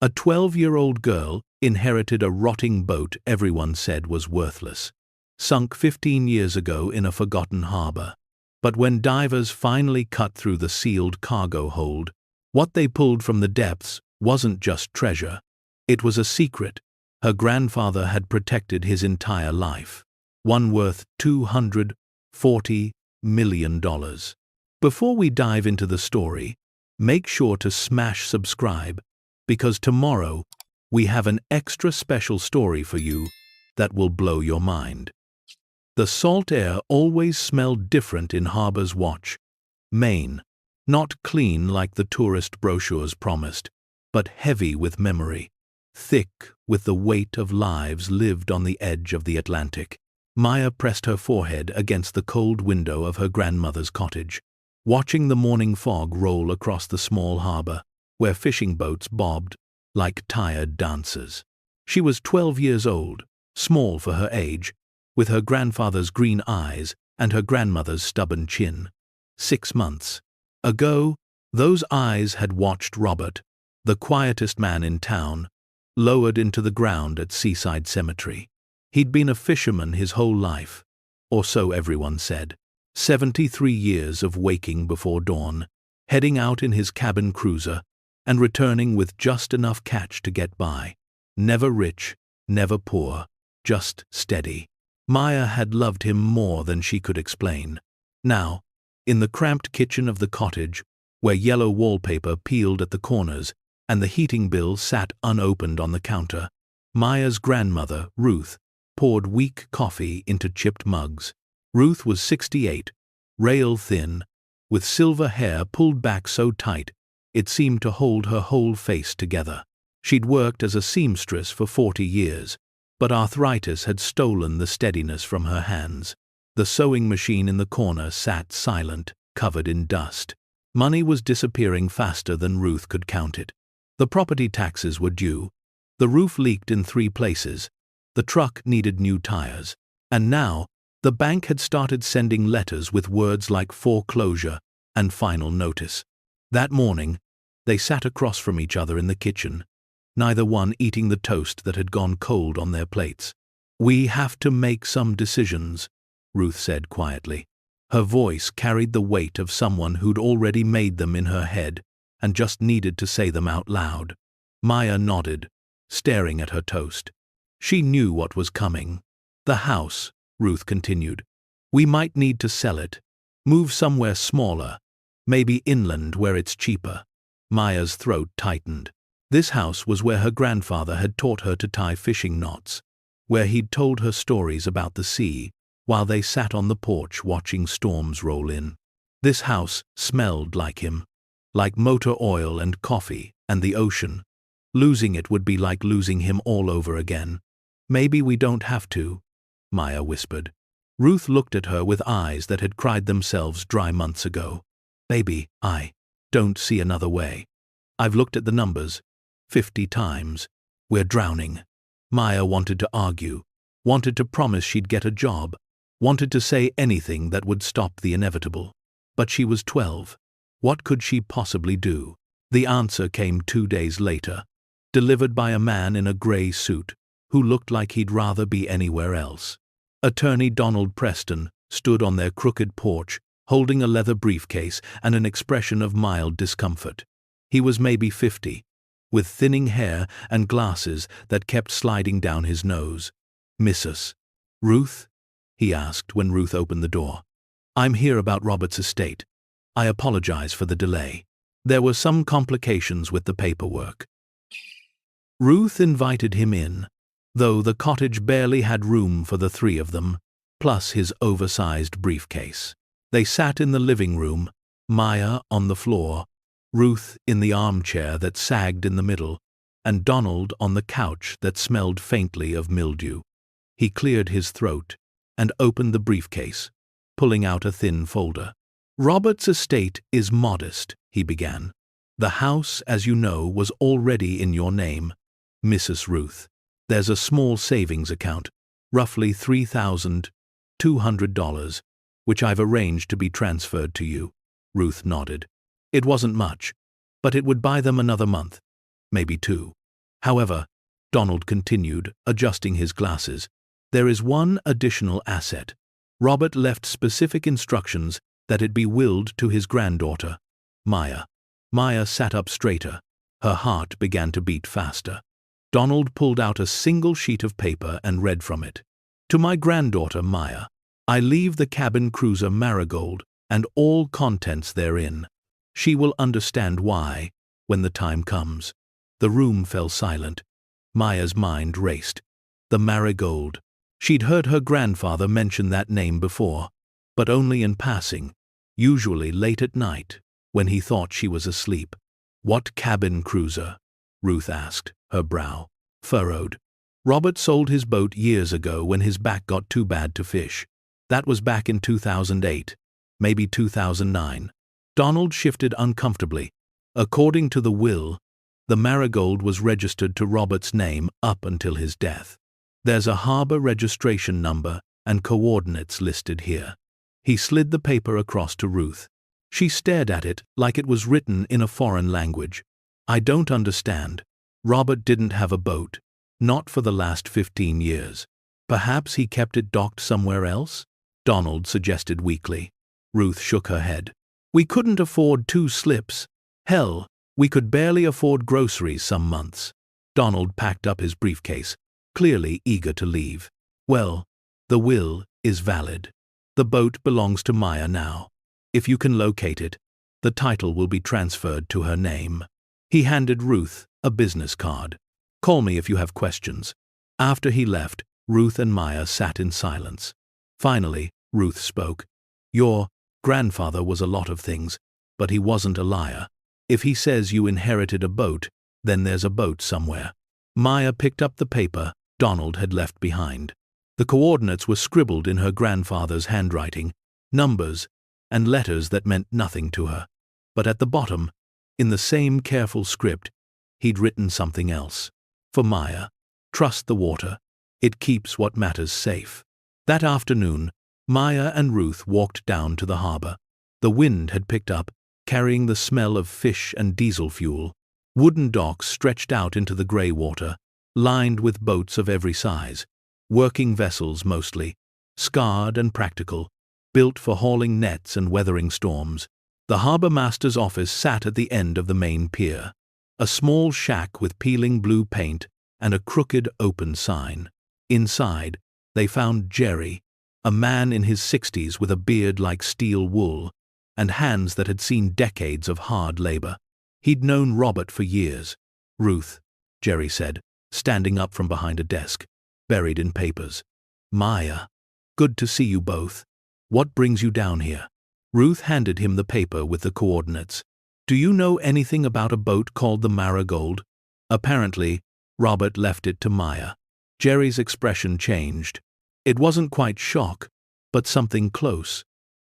A 12-year-old girl inherited a rotting boat everyone said was worthless, sunk 15 years ago in a forgotten harbor. But when divers finally cut through the sealed cargo hold, what they pulled from the depths wasn't just treasure. It was a secret her grandfather had protected his entire life, one worth $240 million. Before we dive into the story, make sure to smash subscribe, because tomorrow we have an extra special story for you that will blow your mind. The salt air always smelled different in Harbor's Watch, Maine, not clean like the tourist brochures promised, but heavy with memory, thick with the weight of lives lived on the edge of the Atlantic. Maya pressed her forehead against the cold window of her grandmother's cottage, watching the morning fog roll across the small harbor, where fishing boats bobbed like tired dancers. She was 12 years old, small for her age, with her grandfather's green eyes and her grandmother's stubborn chin. 6 months ago, those eyes had watched Robert, the quietest man in town, lowered into the ground at Seaside Cemetery. He'd been a fisherman his whole life, or so everyone said. 73 years of waking before dawn, heading out in his cabin cruiser, and returning with just enough catch to get by. Never rich, never poor, just steady. Maya had loved him more than she could explain. Now, in the cramped kitchen of the cottage, where yellow wallpaper peeled at the corners and the heating bill sat unopened on the counter, Maya's grandmother, Ruth, poured weak coffee into chipped mugs. Ruth was 68, rail-thin, with silver hair pulled back so tight it seemed to hold her whole face together. She'd worked as a seamstress for 40 years, but arthritis had stolen the steadiness from her hands. The sewing machine in the corner sat silent, covered in dust. Money was disappearing faster than Ruth could count it. The property taxes were due, the roof leaked in 3 places, the truck needed new tires, and now the bank had started sending letters with words like foreclosure and final notice. That morning, they sat across from each other in the kitchen, neither one eating the toast that had gone cold on their plates. "We have to make some decisions," Ruth said quietly. Her voice carried the weight of someone who'd already made them in her head and just needed to say them out loud. Maya nodded, staring at her toast. She knew what was coming. "The house," Ruth continued. "We might need to sell it, move somewhere smaller, maybe inland where it's cheaper." Maya's throat tightened. This house was where her grandfather had taught her to tie fishing knots, where he'd told her stories about the sea while they sat on the porch watching storms roll in. This house smelled like him, like motor oil and coffee and the ocean. Losing it would be like losing him all over again. "Maybe we don't have to," Maya whispered. Ruth looked at her with eyes that had cried themselves dry months ago. "Baby, I don't see another way. I've looked at the numbers 50 times. We're drowning." Maya wanted to argue, wanted to promise she'd get a job, wanted to say anything that would stop the inevitable. But she was 12. What could she possibly do? The answer came 2 days later, delivered by a man in a gray suit who looked like he'd rather be anywhere else. Attorney Donald Preston stood on their crooked porch, holding a leather briefcase and an expression of mild discomfort. He was maybe 50, with thinning hair and glasses that kept sliding down his nose. "Mrs. Ruth?" he asked when Ruth opened the door. "I'm here about Robert's estate. I apologize for the delay. There were some complications with the paperwork." Ruth invited him in, though the cottage barely had room for the 3 of them, plus his oversized briefcase. They sat in the living room, Maya on the floor, Ruth in the armchair that sagged in the middle, and Donald on the couch that smelled faintly of mildew. He cleared his throat and opened the briefcase, pulling out a thin folder. "Robert's estate is modest," he began. "The house, as you know, was already in your name, Mrs. Ruth. There's a small savings account, roughly $3,200, which I've arranged to be transferred to you." Ruth nodded. It wasn't much, but it would buy them another month, maybe 2. However, Donald continued, adjusting his glasses, there is one additional asset. Robert left specific instructions that it be willed to his granddaughter, Maya. Maya sat up straighter. Her heart began to beat faster. Donald pulled out a single sheet of paper and read from it. To my granddaughter Maya, I leave the cabin cruiser Marigold and all contents therein. She will understand why, when the time comes. The room fell silent. Maya's mind raced. The Marigold. She'd heard her grandfather mention that name before, but only in passing, usually late at night, when he thought she was asleep. What cabin cruiser? Ruth asked, her brow furrowed. Robert sold his boat years ago when his back got too bad to fish. That was back in 2008, maybe 2009. Donald shifted uncomfortably. According to the will, the Marigold was registered to Robert's name up until his death. There's a harbor registration number and coordinates listed here. He slid the paper across to Ruth. She stared at it like it was written in a foreign language. I don't understand. Robert didn't have a boat. Not for the last 15 years. Perhaps he kept it docked somewhere else? Donald suggested weakly. Ruth shook her head. We couldn't afford 2 slips. Hell, we could barely afford groceries some months. Donald packed up his briefcase, clearly eager to leave. Well, the will is valid. The boat belongs to Maya now. If you can locate it, the title will be transferred to her name. He handed Ruth a business card. Call me if you have questions. After he left, Ruth and Maya sat in silence. Finally, Ruth spoke. Your grandfather was a lot of things, but he wasn't a liar. If he says you inherited a boat, then there's a boat somewhere. Maya picked up the paper Donald had left behind. The coordinates were scribbled in her grandfather's handwriting, numbers and letters that meant nothing to her. But at the bottom, in the same careful script, he'd written something else. For Maya, trust the water. It keeps what matters safe. That afternoon, Maya and Ruth walked down to the harbor. The wind had picked up, carrying the smell of fish and diesel fuel. Wooden docks stretched out into the gray water, lined with boats of every size. Working vessels mostly, scarred and practical, built for hauling nets and weathering storms. The harbor master's office sat at the end of the main pier. A small shack with peeling blue paint and a crooked open sign. Inside, they found Jerry, a man in his 60s with a beard like steel wool, and hands that had seen decades of hard labor. He'd known Robert for years. Ruth, Jerry said, standing up from behind a desk, buried in papers. Maya, good to see you both. What brings you down here? Ruth handed him the paper with the coordinates. Do you know anything about a boat called the Marigold? Apparently, Robert left it to Maya. Jerry's expression changed. It wasn't quite shock, but something close.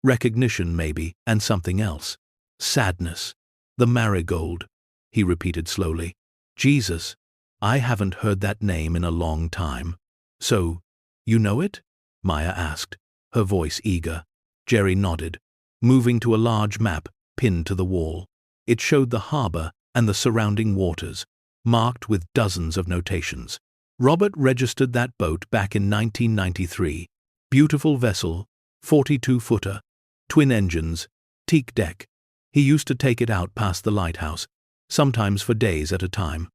Recognition, maybe, and something else. Sadness. The Marigold, he repeated slowly. Jesus, I haven't heard that name in a long time. So, you know it? Maya asked, her voice eager. Jerry nodded, moving to a large map pinned to the wall. It showed the harbor and the surrounding waters, marked with dozens of notations. Robert registered that boat back in 1993. Beautiful vessel, 42-footer, twin engines, teak deck. He used to take it out past the lighthouse, sometimes for days at a time.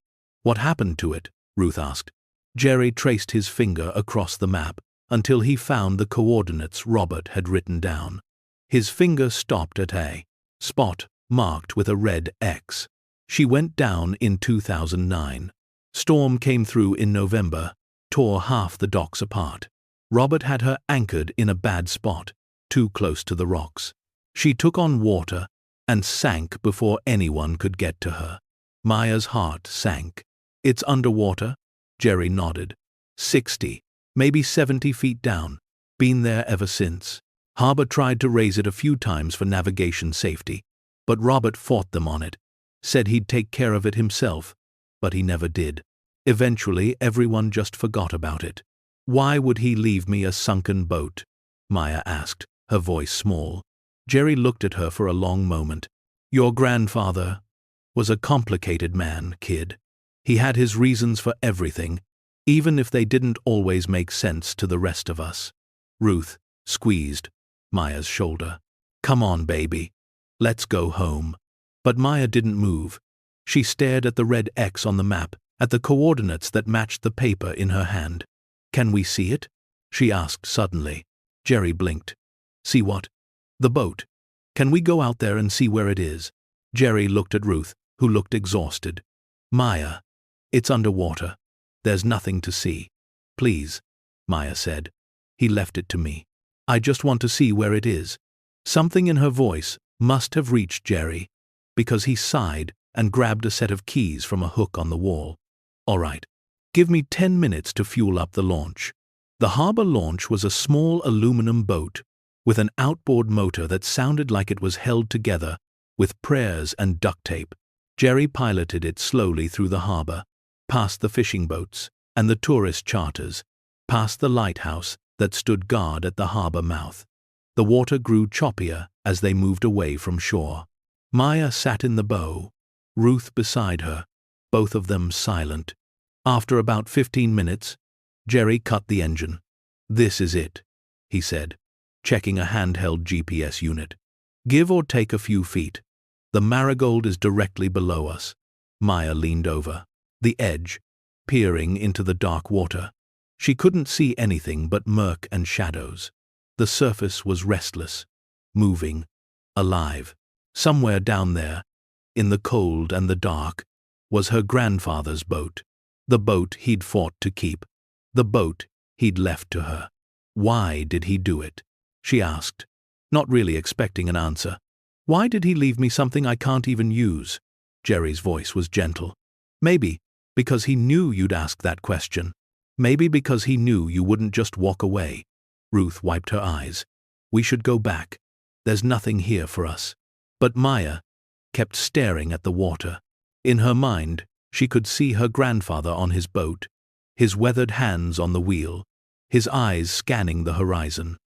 What happened to it? Ruth asked. Jerry traced his finger across the map until he found the coordinates Robert had written down. His finger stopped at a spot marked with a red X. She went down in 2009. Storm came through in November, tore half the docks apart. Robert had her anchored in a bad spot, too close to the rocks. She took on water and sank before anyone could get to her. Maya's heart sank. It's underwater? Jerry nodded. 60, maybe 70 feet down. Been there ever since. Harbor tried to raise it a few times for navigation safety, but Robert fought them on it. Said he'd take care of it himself, but he never did. Eventually, everyone just forgot about it. Why would he leave me a sunken boat? Maya asked, her voice small. Jerry looked at her for a long moment. Your grandfather was a complicated man, kid. He had his reasons for everything, even if they didn't always make sense to the rest of us. Ruth squeezed Maya's shoulder. "Come on, baby. Let's go home." But Maya didn't move. She stared at the red X on the map, at the coordinates that matched the paper in her hand. "Can we see it?" she asked suddenly. Jerry blinked. "See what?" "The boat. Can we go out there and see where it is?" Jerry looked at Ruth, who looked exhausted. "Maya, it's underwater. There's nothing to see." "Please," Maya said. "He left it to me. I just want to see where it is." Something in her voice must have reached Jerry, because he sighed and grabbed a set of keys from a hook on the wall. "All right. Give me 10 minutes to fuel up the launch." The harbor launch was a small aluminum boat with an outboard motor that sounded like it was held together with prayers and duct tape. Jerry piloted it slowly through the harbor, past the fishing boats and the tourist charters, past the lighthouse that stood guard at the harbor mouth. The water grew choppier as they moved away from shore. Maya sat in the bow, Ruth beside her, both of them silent. After about 15 minutes, Jerry cut the engine. "This is it," he said, checking a handheld GPS unit. "Give or take a few feet. The Marigold is directly below us." Maya leaned over the edge, peering into the dark water. She couldn't see anything but murk and shadows. The surface was restless, moving, alive. Somewhere down there, in the cold and the dark, was her grandfather's boat. The boat he'd fought to keep. The boat he'd left to her. "Why did he do it?" she asked, not really expecting an answer. "Why did he leave me something I can't even use?" Jerry's voice was gentle. "Maybe because he knew you'd ask that question. Maybe because he knew you wouldn't just walk away." Ruth wiped her eyes. "We should go back. There's nothing here for us." But Maya kept staring at the water. In her mind, she could see her grandfather on his boat, his weathered hands on the wheel, his eyes scanning the horizon.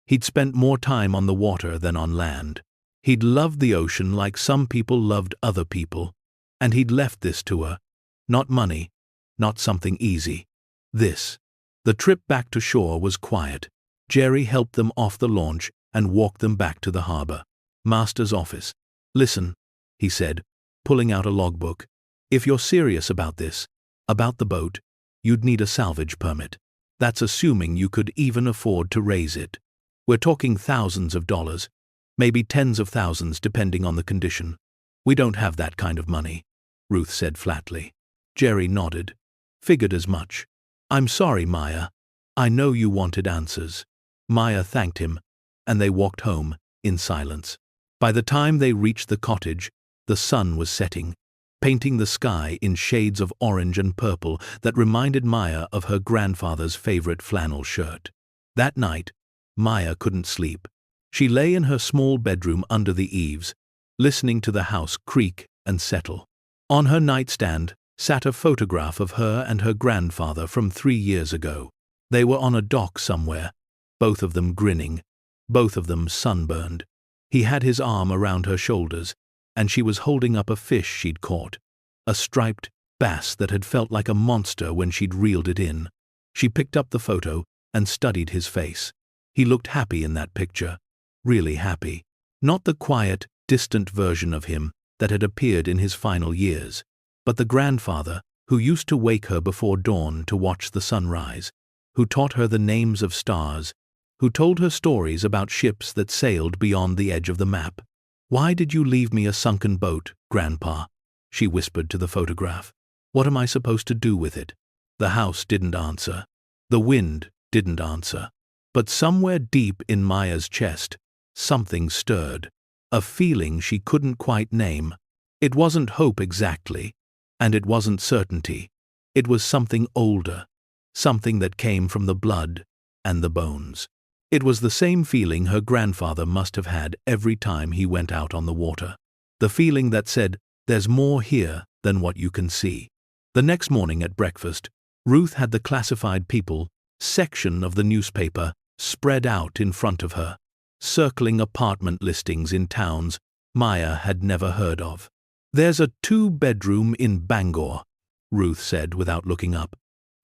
He'd spent more time on the water than on land. He'd loved the ocean like some people loved other people, and he'd left this to her. Not money, not something easy. This. The trip back to shore was quiet. Jerry helped them off the launch and walked them back to the harbor. Master's office. "Listen," he said, pulling out a logbook. "If you're serious about this, about the boat, you'd need a salvage permit. That's assuming you could even afford to raise it. We're talking thousands of dollars, maybe tens of thousands depending on the condition. We don't have that kind of money," Ruth said flatly. Jerry nodded. "Figured as much. I'm sorry, Maya. I know you wanted answers." Maya thanked him, and they walked home in silence. By the time they reached the cottage, the sun was setting, painting the sky in shades of orange and purple that reminded Maya of her grandfather's favorite flannel shirt. That night, Maya couldn't sleep. She lay in her small bedroom under the eaves, listening to the house creak and settle. On her nightstand sat a photograph of her and her grandfather from 3 years ago. They were on a dock somewhere, both of them grinning, both of them sunburned. He had his arm around her shoulders, and she was holding up a fish she'd caught, a striped bass that had felt like a monster when she'd reeled it in. She picked up the photo and studied his face. He looked happy in that picture, really happy. Not the quiet, distant version of him that had appeared in his final years, but the grandfather who used to wake her before dawn to watch the sunrise, who taught her the names of stars, who told her stories about ships that sailed beyond the edge of the map. "Why did you leave me a sunken boat, Grandpa?" she whispered to the photograph. "What am I supposed to do with it?" The house didn't answer. The wind didn't answer. But somewhere deep in Maya's chest, something stirred, a feeling she couldn't quite name. It wasn't hope exactly, and it wasn't certainty. It was something older, something that came from the blood and the bones. It was the same feeling her grandfather must have had every time he went out on the water. The feeling that said, "There's more here than what you can see." The next morning at breakfast, Ruth had the classified people section of the newspaper spread out in front of her, circling apartment listings in towns Maya had never heard of. "There's a 2-bedroom in Bangor," Ruth said without looking up.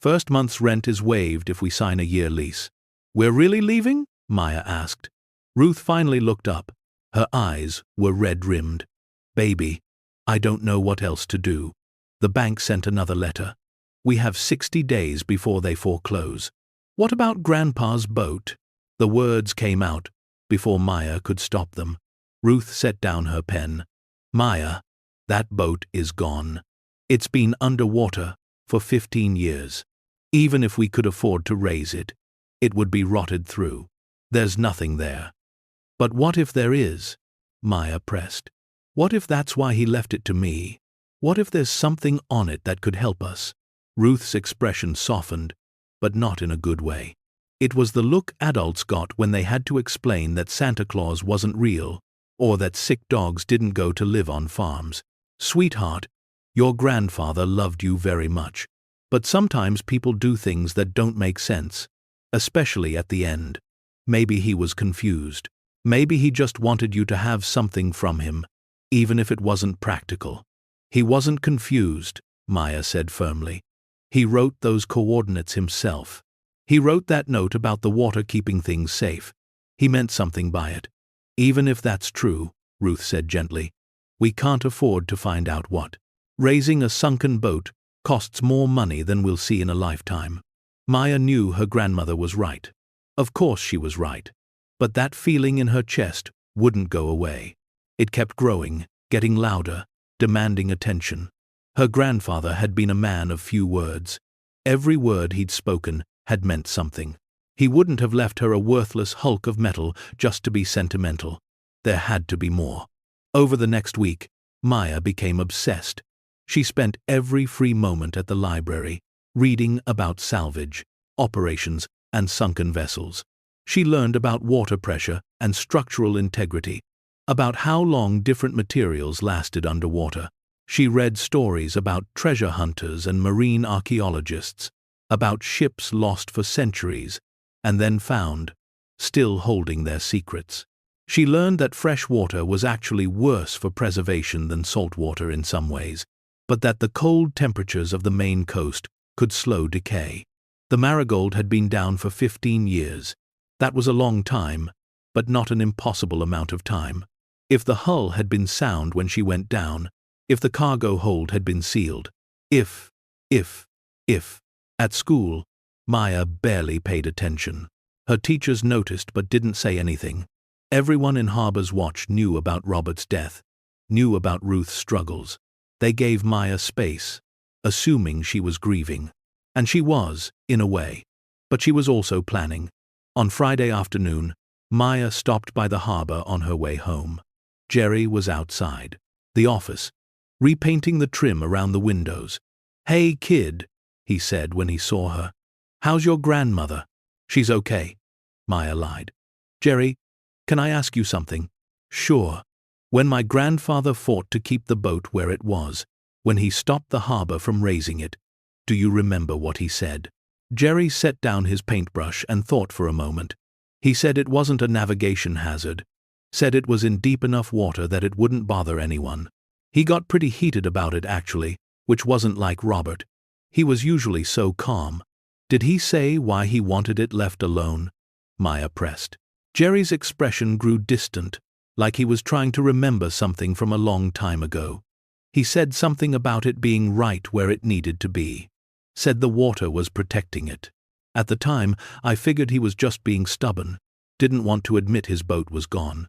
First month's rent is waived if we sign a year lease. We're really leaving? Maya asked. Ruth finally looked up. Her eyes were red-rimmed. Baby, I don't know what else to do. The bank sent another letter. We have 60 days before they foreclose. What about Grandpa's boat? The words came out before Maya could stop them. Ruth set down her pen. Maya, that boat is gone. It's been underwater for 15 years. Even if we could afford to raise it, it would be rotted through. There's nothing there. But what if there is? Maya pressed. What if that's why he left it to me? What if there's something on it that could help us? Ruth's expression softened, but not in a good way. It was the look adults got when they had to explain that Santa Claus wasn't real, or that sick dogs didn't go to live on farms. Sweetheart, your grandfather loved you very much. But sometimes people do things that don't make sense, especially at the end. Maybe he was confused. Maybe he just wanted you to have something from him, even if it wasn't practical. He wasn't confused, Maya said firmly. He wrote those coordinates himself. He wrote that note about the water keeping things safe. He meant something by it. Even if that's true, Ruth said gently, we can't afford to find out what. Raising a sunken boat costs more money than we'll see in a lifetime. Maya knew her grandmother was right. Of course she was right. But that feeling in her chest wouldn't go away. It kept growing, getting louder, demanding attention. Her grandfather had been a man of few words. Every word he'd spoken had meant something. He wouldn't have left her a worthless hulk of metal just to be sentimental. There had to be more. Over the next week, Maya became obsessed. She spent every free moment at the library, reading about salvage, operations, and sunken vessels. She learned about water pressure and structural integrity, about how long different materials lasted underwater. She read stories about treasure hunters and marine archaeologists, about ships lost for centuries and then found, still holding their secrets. She learned that fresh water was actually worse for preservation than salt water in some ways, but that the cold temperatures of the Maine coast could slow decay. The Marigold had been down for 15 years. That was a long time, but not an impossible amount of time. If the hull had been sound when she went down, if the cargo hold had been sealed, if. At school, Maya barely paid attention. Her teachers noticed but didn't say anything. Everyone in Harbor's Watch knew about Robert's death, knew about Ruth's struggles. They gave Maya space, assuming she was grieving. And she was, in a way. But she was also planning. On Friday afternoon, Maya stopped by the harbor on her way home. Jerry was outside the office, repainting the trim around the windows. "Hey, kid," he said when he saw her. "How's your grandmother?" "She's okay," Maya lied. "Jerry, can I ask you something?" "Sure." "When my grandfather fought to keep the boat where it was, when he stopped the harbor from raising it, do you remember what he said?" Jerry set down his paintbrush and thought for a moment. He said it wasn't a navigation hazard. Said it was in deep enough water that it wouldn't bother anyone. He got pretty heated about it actually, which wasn't like Robert. He was usually so calm. "Did he say why he wanted it left alone?" Maya pressed. Jerry's expression grew distant, like he was trying to remember something from a long time ago. He said something about it being right where it needed to be. Said the water was protecting it. At the time, I figured he was just being stubborn, didn't want to admit his boat was gone.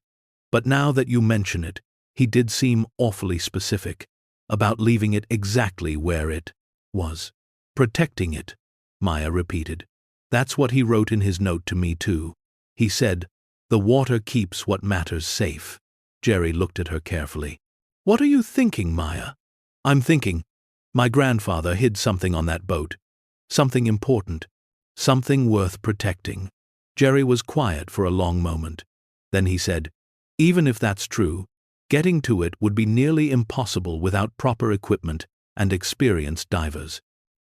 But now that you mention it, he did seem awfully specific about leaving it exactly where it was. "Protecting it," Maya repeated. "That's what he wrote in his note to me too. He said, 'The water keeps what matters safe.'" Jerry looked at her carefully. "What are you thinking, Maya?" "I'm thinking, my grandfather hid something on that boat. Something important. Something worth protecting." Jerry was quiet for a long moment. Then he said, "Even if that's true, getting to it would be nearly impossible without proper equipment and experienced divers.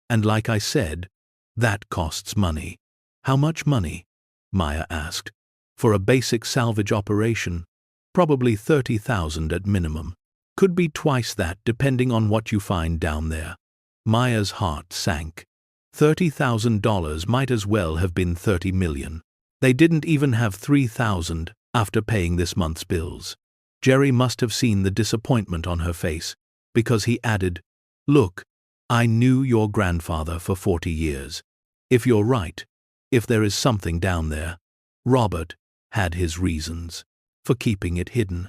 And like I said, that costs money." "How much money?" Maya asked. "For a basic salvage operation, probably 30,000 at minimum. Could be twice that depending on what you find down there." Maya's heart sank. $30,000 might as well have been 30 million. They didn't even have 3,000 after paying this month's bills. Jerry must have seen the disappointment on her face, because he added, "Look, I knew your grandfather for 40 years. If you're right, if there is something down there, Robert had his reasons for keeping it hidden.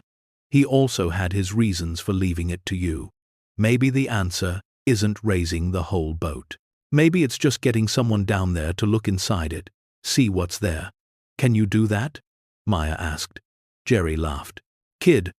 He also had his reasons for leaving it to you. Maybe the answer isn't raising the whole boat. Maybe it's just getting someone down there to look inside it, see what's there. Can you do that?" Maya asked. Jerry laughed. "Kid,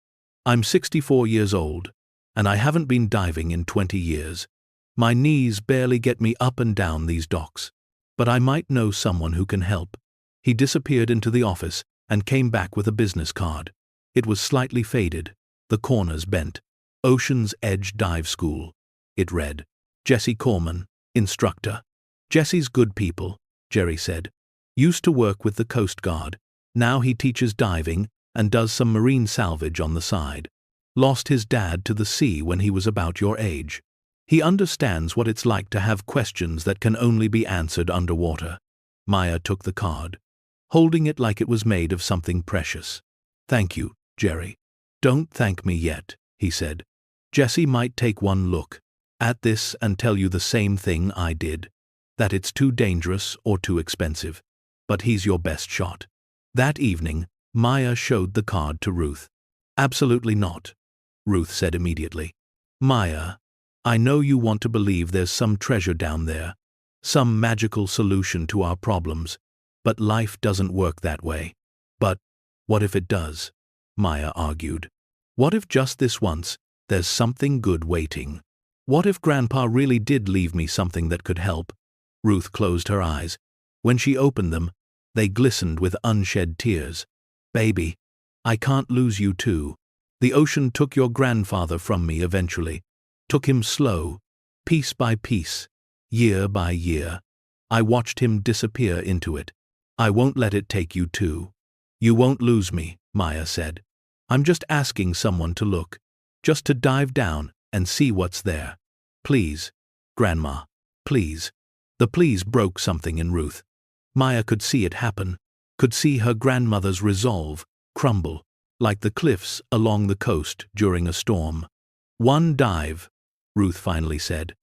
I'm 64 years old, and I haven't been diving in 20 years. My knees barely get me up and down these docks. But I might know someone who can help." He disappeared into the office and came back with a business card. It was slightly faded, the corners bent. Ocean's Edge Dive School. It read, "Jesse Corman, instructor." "Jesse's good people," Jerry said. "Used to work with the Coast Guard. Now he teaches diving and does some marine salvage on the side. Lost his dad to the sea when he was about your age. He understands what it's like to have questions that can only be answered underwater." Maya took the card, holding it like it was made of something precious. "Thank you, Jerry." "Don't thank me yet," he said. "Jesse might take one look at this and tell you the same thing I did, that it's too dangerous or too expensive. But he's your best shot." That evening, Maya showed the card to Ruth. "Absolutely not," Ruth said immediately. "Maya, I know you want to believe there's some treasure down there, some magical solution to our problems, but life doesn't work that way." "But what if it does?" Maya argued. "What if just this once, there's something good waiting? What if Grandpa really did leave me something that could help?" Ruth closed her eyes. When she opened them, they glistened with unshed tears. "Baby, I can't lose you too. The ocean took your grandfather from me eventually. Took him slow, piece by piece, year by year. I watched him disappear into it. I won't let it take you too." "You won't lose me," Maya said. "I'm just asking someone to look, just to dive down and see what's there. Please, Grandma, please." The please broke something in Ruth. Maya could see it happen, could see her grandmother's resolve crumble, like the cliffs along the coast during a storm. "One dive," Ruth finally said.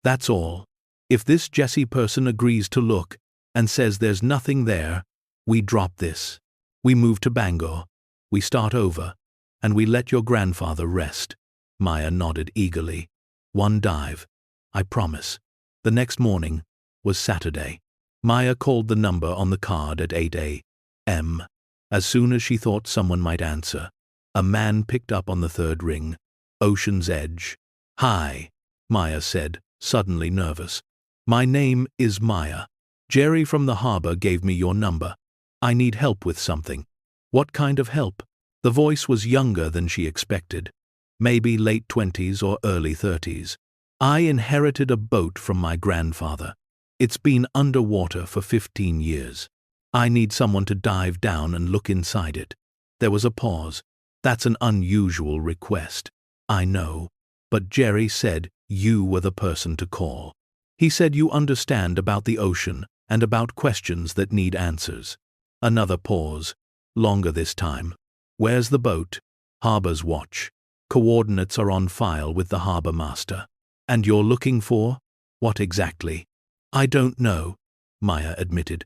"That's all. If this Jesse person agrees to look and says there's nothing there, we drop this. We move to Bangor, we start over, and we let your grandfather rest." Maya nodded eagerly. "One dive. I promise." The next morning was Saturday. Maya called the number on the card at 8 a.m. As soon as she thought someone might answer, a man picked up on the third ring. "Ocean's Edge." "Hi," Maya said, suddenly nervous. "My name is Maya. Jerry from the harbor gave me your number. I need help with something." "What kind of help?" The voice was younger than she expected, maybe late 20s or early 30s. "I inherited a boat from my grandfather. It's been underwater for 15 years. I need someone to dive down and look inside it." There was a pause. "That's an unusual request, I know, but Jerry said you were the person to call. He said you understand about the ocean and about questions that need answers." Another pause, longer this time. "Where's the boat?" "Harbor's watch. Coordinates are on file with the harbor master." "And you're looking for what exactly?" "I don't know," Maya admitted.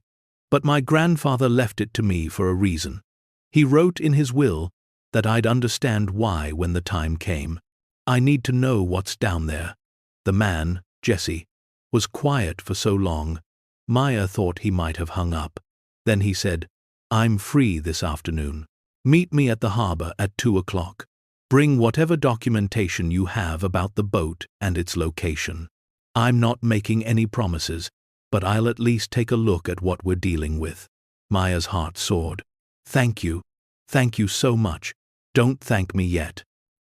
"But my grandfather left it to me for a reason. He wrote in his will that I'd understand why when the time came. I need to know what's down there." The man, Jesse, was quiet for so long, Maya thought he might have hung up. Then he said, "I'm free this afternoon. Meet me at the harbor at 2 o'clock. Bring whatever documentation you have about the boat and its location. I'm not making any promises, but I'll at least take a look at what we're dealing with." Maya's heart soared. Thank you so much." "Don't thank me yet,"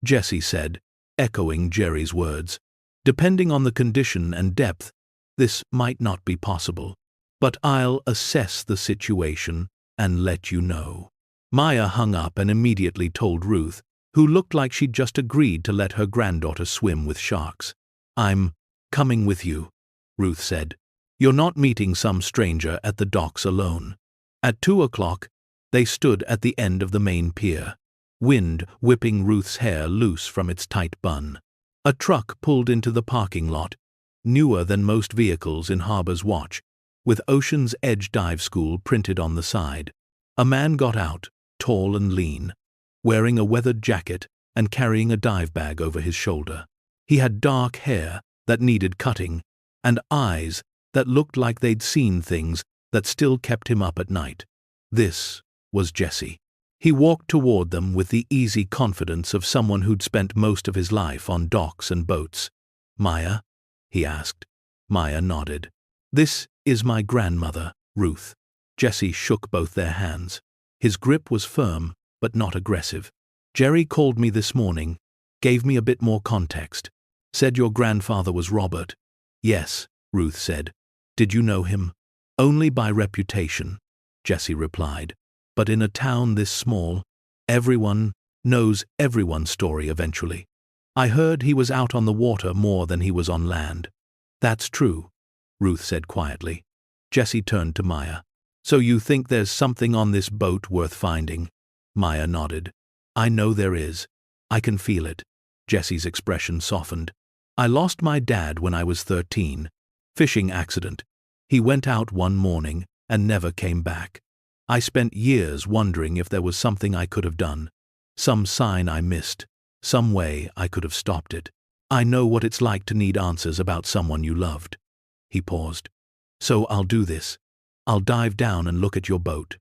Jesse said, echoing Jerry's words. "Depending on the condition and depth, this might not be possible. But I'll assess the situation and let you know." Maya hung up and immediately told Ruth, who looked like she'd just agreed to let her granddaughter swim with sharks. "I'm coming with you," Ruth said. "You're not meeting some stranger at the docks alone." At 2 o'clock, they stood at the end of the main pier, wind whipping Ruth's hair loose from its tight bun. A truck pulled into the parking lot, newer than most vehicles in Harbor's watch, with Ocean's Edge Dive School printed on the side. A man got out, tall and lean, wearing a weathered jacket and carrying a dive bag over his shoulder. He had dark hair that needed cutting, and eyes that looked like they'd seen things that still kept him up at night. This was Jesse. He walked toward them with the easy confidence of someone who'd spent most of his life on docks and boats. "Maya?" he asked. Maya nodded. "This is my grandmother, Ruth." Jesse shook both their hands. His grip was firm, but not aggressive. "Jerry called me this morning, gave me a bit more context. Said your grandfather was Robert." "Yes," Ruth said. "Did you know him?" "Only by reputation," Jesse replied. "But in a town this small, everyone knows everyone's story eventually. I heard he was out on the water more than he was on land." "That's true," Ruth said quietly. Jesse turned to Maya. "So you think there's something on this boat worth finding?" Maya nodded. "I know there is. I can feel it." Jesse's expression softened. "I lost my dad when I was 13. Fishing accident. He went out one morning and never came back. I spent years wondering if there was something I could have done, some sign I missed, some way I could have stopped it. I know what it's like to need answers about someone you loved." He paused. "So I'll do this. I'll dive down and look at your boat.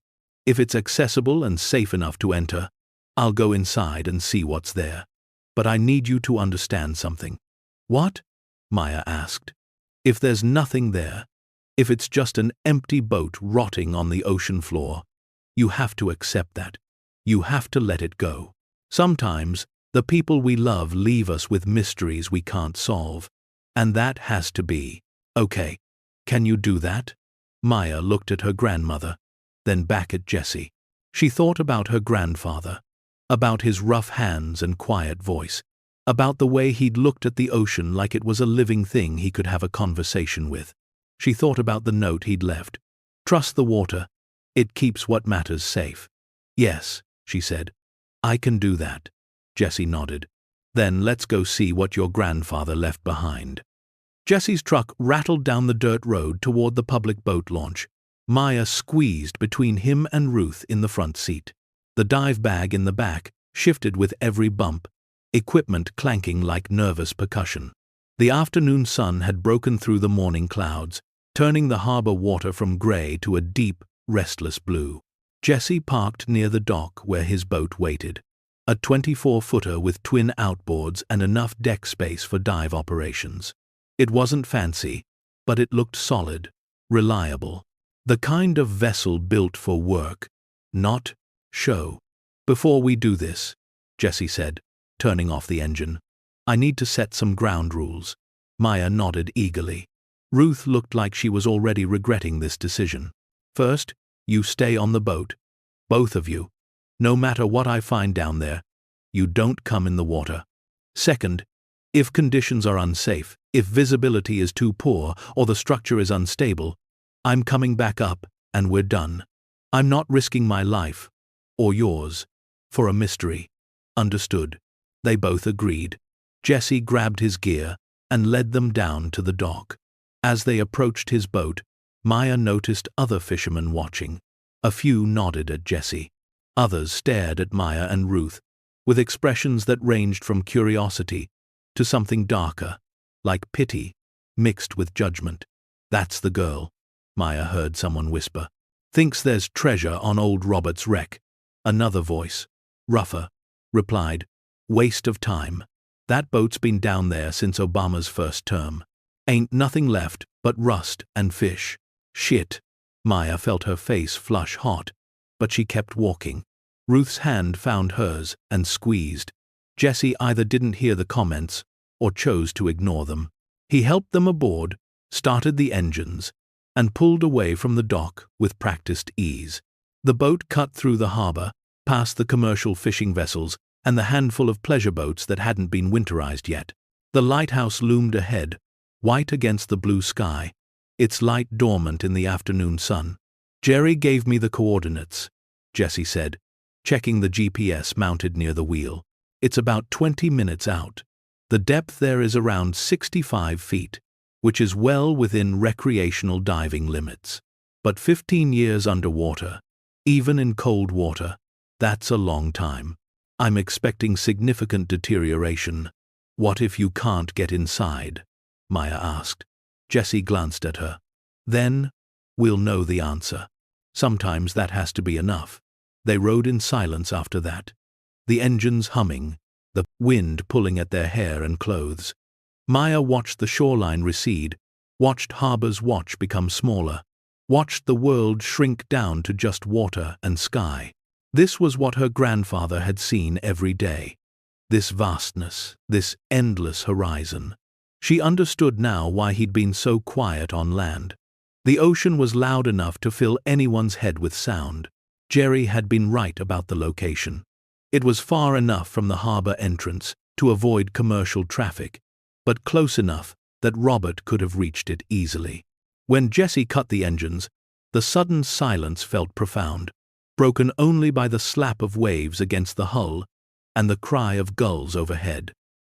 If it's accessible and safe enough to enter, I'll go inside and see what's there. But I need you to understand something." "What?" Maya asked. "If there's nothing there, if it's just an empty boat rotting on the ocean floor, you have to accept that. You have to let it go. Sometimes, the people we love leave us with mysteries we can't solve, and that has to be okay. Can you do that?" Maya looked at her grandmother, then back at Jesse. She thought about her grandfather, about his rough hands and quiet voice, about the way he'd looked at the ocean like it was a living thing he could have a conversation with. She thought about the note he'd left. "Trust the water. It keeps what matters safe." "Yes," she said. "I can do that." Jesse nodded. "Then let's go see what your grandfather left behind." Jesse's truck rattled down the dirt road toward the public boat launch. Maya squeezed between him and Ruth in the front seat. The dive bag in the back shifted with every bump, equipment clanking like nervous percussion. The afternoon sun had broken through the morning clouds, turning the harbor water from gray to a deep, restless blue. Jesse parked near the dock where his boat waited, a 24-footer with twin outboards and enough deck space for dive operations. It wasn't fancy, but it looked solid, reliable. The kind of vessel built for work, not show. "Before we do this," Jesse said, turning off the engine, "I need to set some ground rules." Maya nodded eagerly. Ruth looked like she was already regretting this decision. "First, you stay on the boat. Both of you. No matter what I find down there, you don't come in the water. Second, if conditions are unsafe, if visibility is too poor or the structure is unstable, I'm coming back up and we're done. I'm not risking my life, or yours, for a mystery." "Understood." They both agreed. Jesse grabbed his gear and led them down to the dock. As they approached his boat, Maya noticed other fishermen watching. A few nodded at Jesse. Others stared at Maya and Ruth, with expressions that ranged from curiosity to something darker, like pity, mixed with judgment. "That's the girl," Maya heard someone whisper. "Thinks there's treasure on old Robert's wreck." Another voice, rougher, replied, "Waste of time. That boat's been down there since Obama's first term. Ain't nothing left but rust and fish." "Shit." Maya felt her face flush hot, but she kept walking. Ruth's hand found hers and squeezed. Jesse either didn't hear the comments or chose to ignore them. He helped them aboard, started the engines, and pulled away from the dock with practiced ease. The boat cut through the harbor, past the commercial fishing vessels and the handful of pleasure boats that hadn't been winterized yet. The lighthouse loomed ahead, white against the blue sky, its light dormant in the afternoon sun. Jerry gave me the coordinates, Jessie said, checking the GPS mounted near the wheel. It's about 20 minutes out. The depth there is around 65 feet, which is well within recreational diving limits. But 15 years underwater, even in cold water, that's a long time. I'm expecting significant deterioration. What if you can't get inside? Maya asked. Jessie glanced at her. Then, we'll know the answer. Sometimes that has to be enough. They rode in silence after that, the engines humming, the wind pulling at their hair and clothes. Maya watched the shoreline recede, watched Harbor's watch become smaller, watched the world shrink down to just water and sky. This was what her grandfather had seen every day. This vastness, this endless horizon. She understood now why he'd been so quiet on land. The ocean was loud enough to fill anyone's head with sound. Jerry had been right about the location. It was far enough from the harbor entrance to avoid commercial traffic, but close enough that Robert could have reached it easily. When Jessie cut the engines, the sudden silence felt profound, broken only by the slap of waves against the hull and the cry of gulls overhead.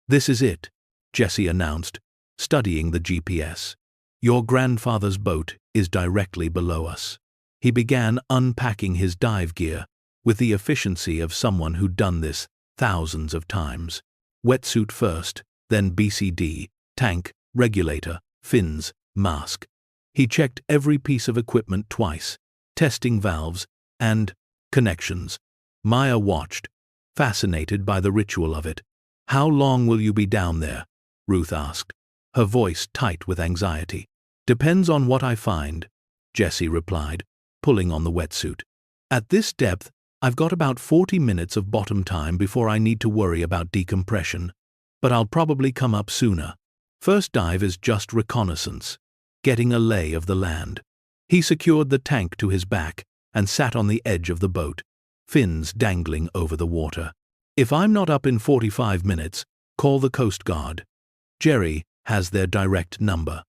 "This is it," Jessie announced, studying the GPS. "Your grandfather's boat is directly below us." He began unpacking his dive gear with the efficiency of someone who'd done this thousands of times. Wetsuit first, then BCD, tank, regulator, fins, mask. He checked every piece of equipment twice, testing valves and connections. Maya watched, fascinated by the ritual of it. "How long will you be down there?" Ruth asked, her voice tight with anxiety. "Depends on what I find," Jessie replied, pulling on the wetsuit. "At this depth, I've got about 40 minutes of bottom time before I need to worry about decompression, but I'll probably come up sooner. First dive is just reconnaissance, getting a lay of the land." He secured the tank to his back and sat on the edge of the boat, fins dangling over the water. "If I'm not up in 45 minutes, call the Coast Guard. Jerry has their direct number."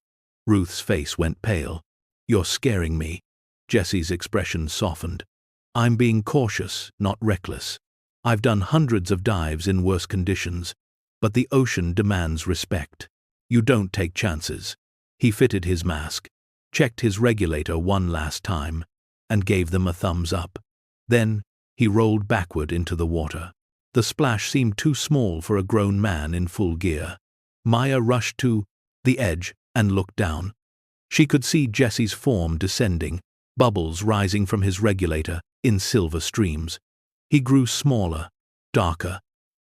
Ruth's face went pale. "You're scaring me." Jessie's expression softened. "I'm being cautious, not reckless. I've done hundreds of dives in worse conditions, but the ocean demands respect. You don't take chances." He fitted his mask, checked his regulator one last time, and gave them a thumbs up. Then, he rolled backward into the water. The splash seemed too small for a grown man in full gear. Maya rushed to the edge and looked down. She could see Jessie's form descending, bubbles rising from his regulator in silver streams. He grew smaller, darker,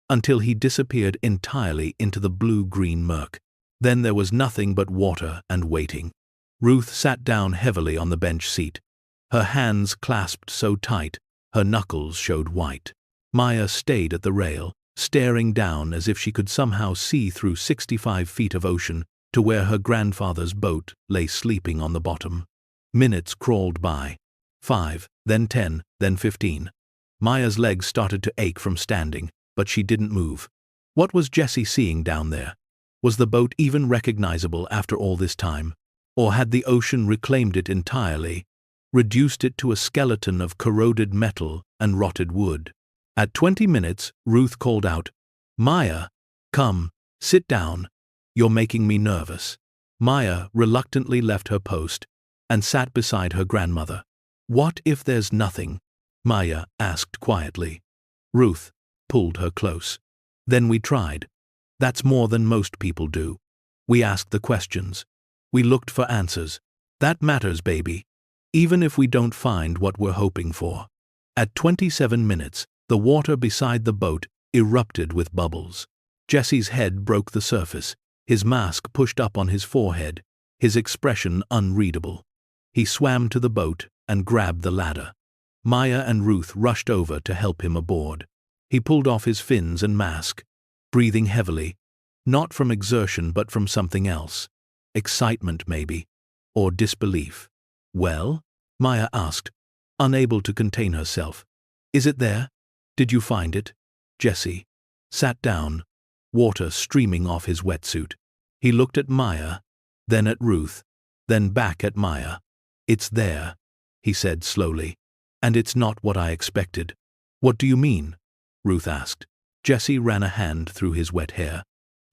until he disappeared entirely into the blue-green murk. Then there was nothing but water and waiting. Ruth sat down heavily on the bench seat, her hands clasped so tight her knuckles showed white. Maya stayed at the rail, staring down as if she could somehow see through 65 feet of ocean to where her grandfather's boat lay sleeping on the bottom. Minutes crawled by. 5, then 10, then 15. Maya's legs started to ache from standing, but she didn't move. What was Jessie seeing down there? Was the boat even recognizable after all this time? Or had the ocean reclaimed it entirely, reduced it to a skeleton of corroded metal and rotted wood? At 20 minutes, Ruth called out, "Maya, come, sit down. You're making me nervous." Maya reluctantly left her post and sat beside her grandmother. "What if there's nothing?" Maya asked quietly. Ruth pulled her close. "Then we tried. That's more than most people do. We asked the questions. We looked for answers. That matters, baby, even if we don't find what we're hoping for." At 27 minutes, the water beside the boat erupted with bubbles. Jessie's head broke the surface, his mask pushed up on his forehead, his expression unreadable. He swam to the boat and grabbed the ladder. Maya and Ruth rushed over to help him aboard. He pulled off his fins and mask, breathing heavily, not from exertion but from something else. Excitement, maybe, or disbelief. "Well?" Maya asked, unable to contain herself. "Is it there? Did you find it?" Jessie sat down, water streaming off his wetsuit. He looked at Maya, then at Ruth, then back at Maya. "It's there," he said slowly. "And it's not what I expected." "What do you mean?" Ruth asked. Jesse ran a hand through his wet hair.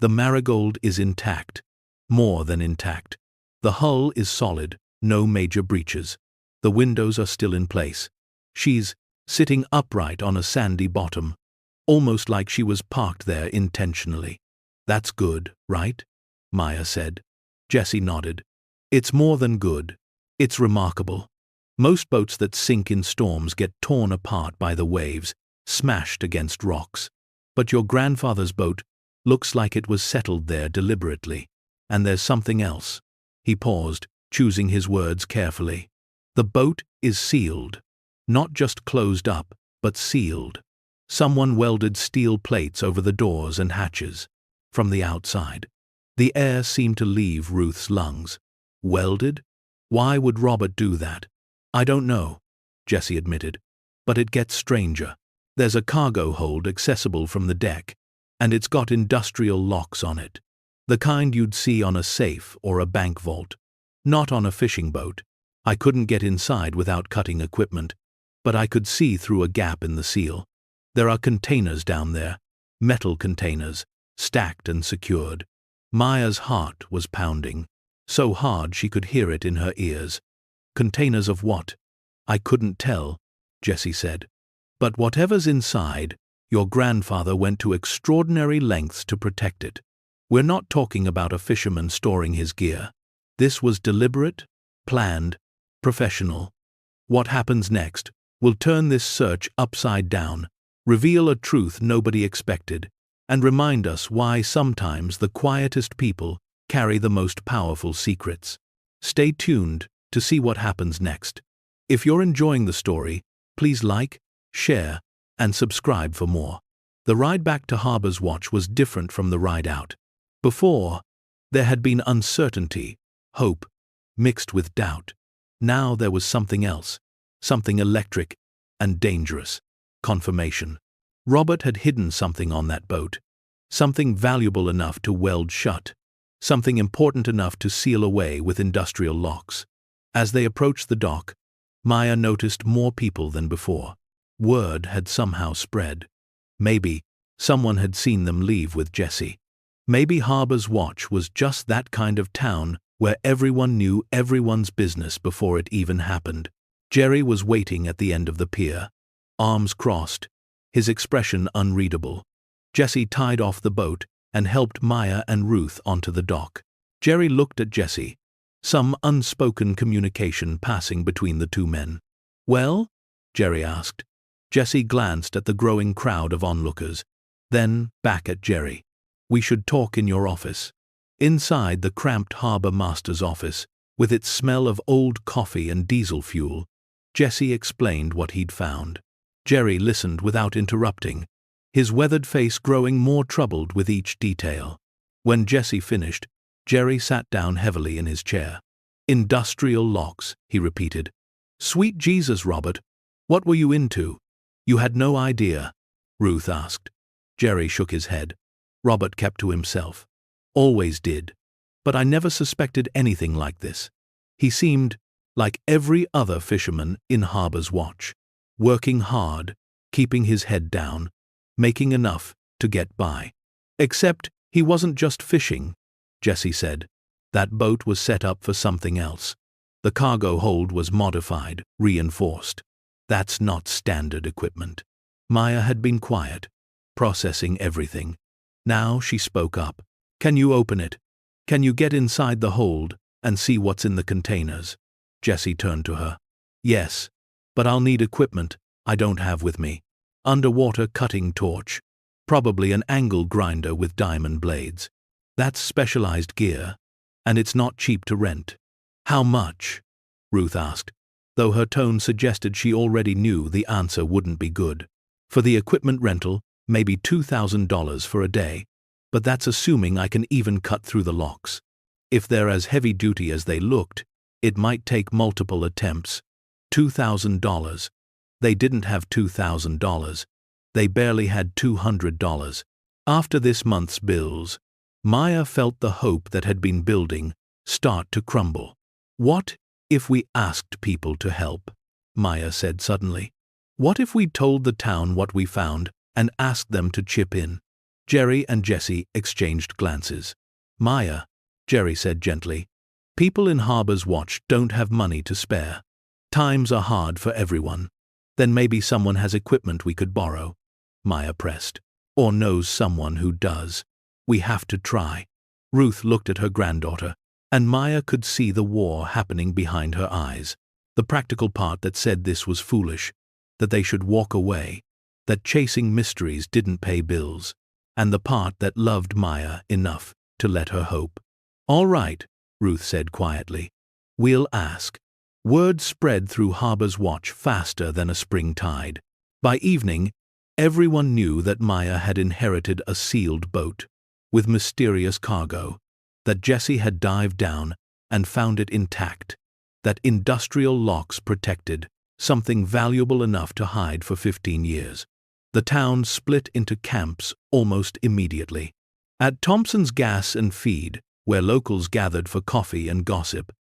"The Marigold is intact. More than intact. The hull is solid, no major breaches. The windows are still in place. She's sitting upright on a sandy bottom, almost like she was parked there intentionally." "That's good, right?" Maya said. Jesse nodded. "It's more than good. It's remarkable. Most boats that sink in storms get torn apart by the waves, smashed against rocks. But your grandfather's boat looks like it was settled there deliberately. And there's something else." He paused, choosing his words carefully. "The boat is sealed. Not just closed up, but sealed. Someone welded steel plates over the doors and hatches. From the outside, the air seemed to leave Ruth's lungs. Welded? Why would Robert do that?" "I don't know," Jesse admitted. "But it gets stranger. There's a cargo hold accessible from the deck, and it's got industrial locks on it. The kind you'd see on a safe or a bank vault. Not on a fishing boat. I couldn't get inside without cutting equipment, but I could see through a gap in the seal. There are containers down there, metal containers, stacked and secured." Maya's heart was pounding, so hard she could hear it in her ears. "Containers of what?" "I couldn't tell," Jesse said. "But whatever's inside, your grandfather went to extraordinary lengths to protect it. We're not talking about a fisherman storing his gear. This was deliberate, planned, professional. What happens next will turn this search upside down, reveal a truth nobody expected, and remind us why sometimes the quietest people carry the most powerful secrets. Stay tuned to see what happens next. If you're enjoying the story, please like, share, and subscribe for more. The ride back to Harbor's Watch was different from the ride out. Before, there had been uncertainty, hope, mixed with doubt. Now there was something else, something electric and dangerous. Confirmation. Robert had hidden something on that boat, something valuable enough to weld shut, something important enough to seal away with industrial locks. As they approached the dock, Maya noticed more people than before. Word had somehow spread. Maybe someone had seen them leave with Jesse. Maybe Harbor's Watch was just that kind of town where everyone knew everyone's business before it even happened. Jerry was waiting at the end of the pier, arms crossed, his expression unreadable. Jesse tied off the boat and helped Maya and Ruth onto the dock. Jerry looked at Jesse, some unspoken communication passing between the two men. "Well?" Jerry asked. Jesse glanced at the growing crowd of onlookers, then back at Jerry. "We should talk in your office." Inside the cramped harbor master's office, with its smell of old coffee and diesel fuel, Jesse explained what he'd found. Jerry listened without interrupting, his weathered face growing more troubled with each detail. When Jesse finished, Jerry sat down heavily in his chair. "Industrial locks," he repeated. "Sweet Jesus, Robert, what were you into?" "You had no idea?" Ruth asked. Jerry shook his head. Robert kept to himself. "Always did. But I never suspected anything like this. He seemed like every other fisherman in Harbor's Watch, working hard, keeping his head down, making enough to get by. Except he wasn't just fishing," Jesse said. "That boat was set up for something else. The cargo hold was modified, reinforced. That's not standard equipment." Maya had been quiet, processing everything. Now she spoke up. "Can you open it? Can you get inside the hold and see what's in the containers?" Jesse turned to her. "Yes, but I'll need equipment I don't have with me. Underwater cutting torch. Probably an angle grinder with diamond blades. That's specialized gear, and it's not cheap to rent." "How much?" Ruth asked, though her tone suggested she already knew the answer wouldn't be good. "For the equipment rental, maybe $2,000 for a day, but that's assuming I can even cut through the locks. If they're as heavy-duty as they looked, it might take multiple attempts. $2,000. They didn't have $2,000. They barely had $200. After this month's bills, Maya felt the hope that had been building start to crumble. What if we asked people to help? Maya said suddenly. What if we told the town what we found and asked them to chip in? Jerry and Jessie exchanged glances. Maya, Jerry said gently, people in Harbor's Watch don't have money to spare. Times are hard for everyone. Then maybe someone has equipment we could borrow. Maya pressed. Or knows someone who does. We have to try. Ruth looked at her granddaughter, and Maya could see the war happening behind her eyes. The practical part that said this was foolish, that they should walk away, that chasing mysteries didn't pay bills, and the part that loved Maya enough to let her hope. All right, Ruth said quietly. We'll ask. Word spread through Harbor's Watch faster than a spring tide. By evening, everyone knew that Maya had inherited a sealed boat with mysterious cargo, that Jessie had dived down and found it intact, that industrial locks protected something valuable enough to hide for 15 years. The town split into camps almost immediately. At Thompson's Gas and Feed, where locals gathered for coffee and gossip,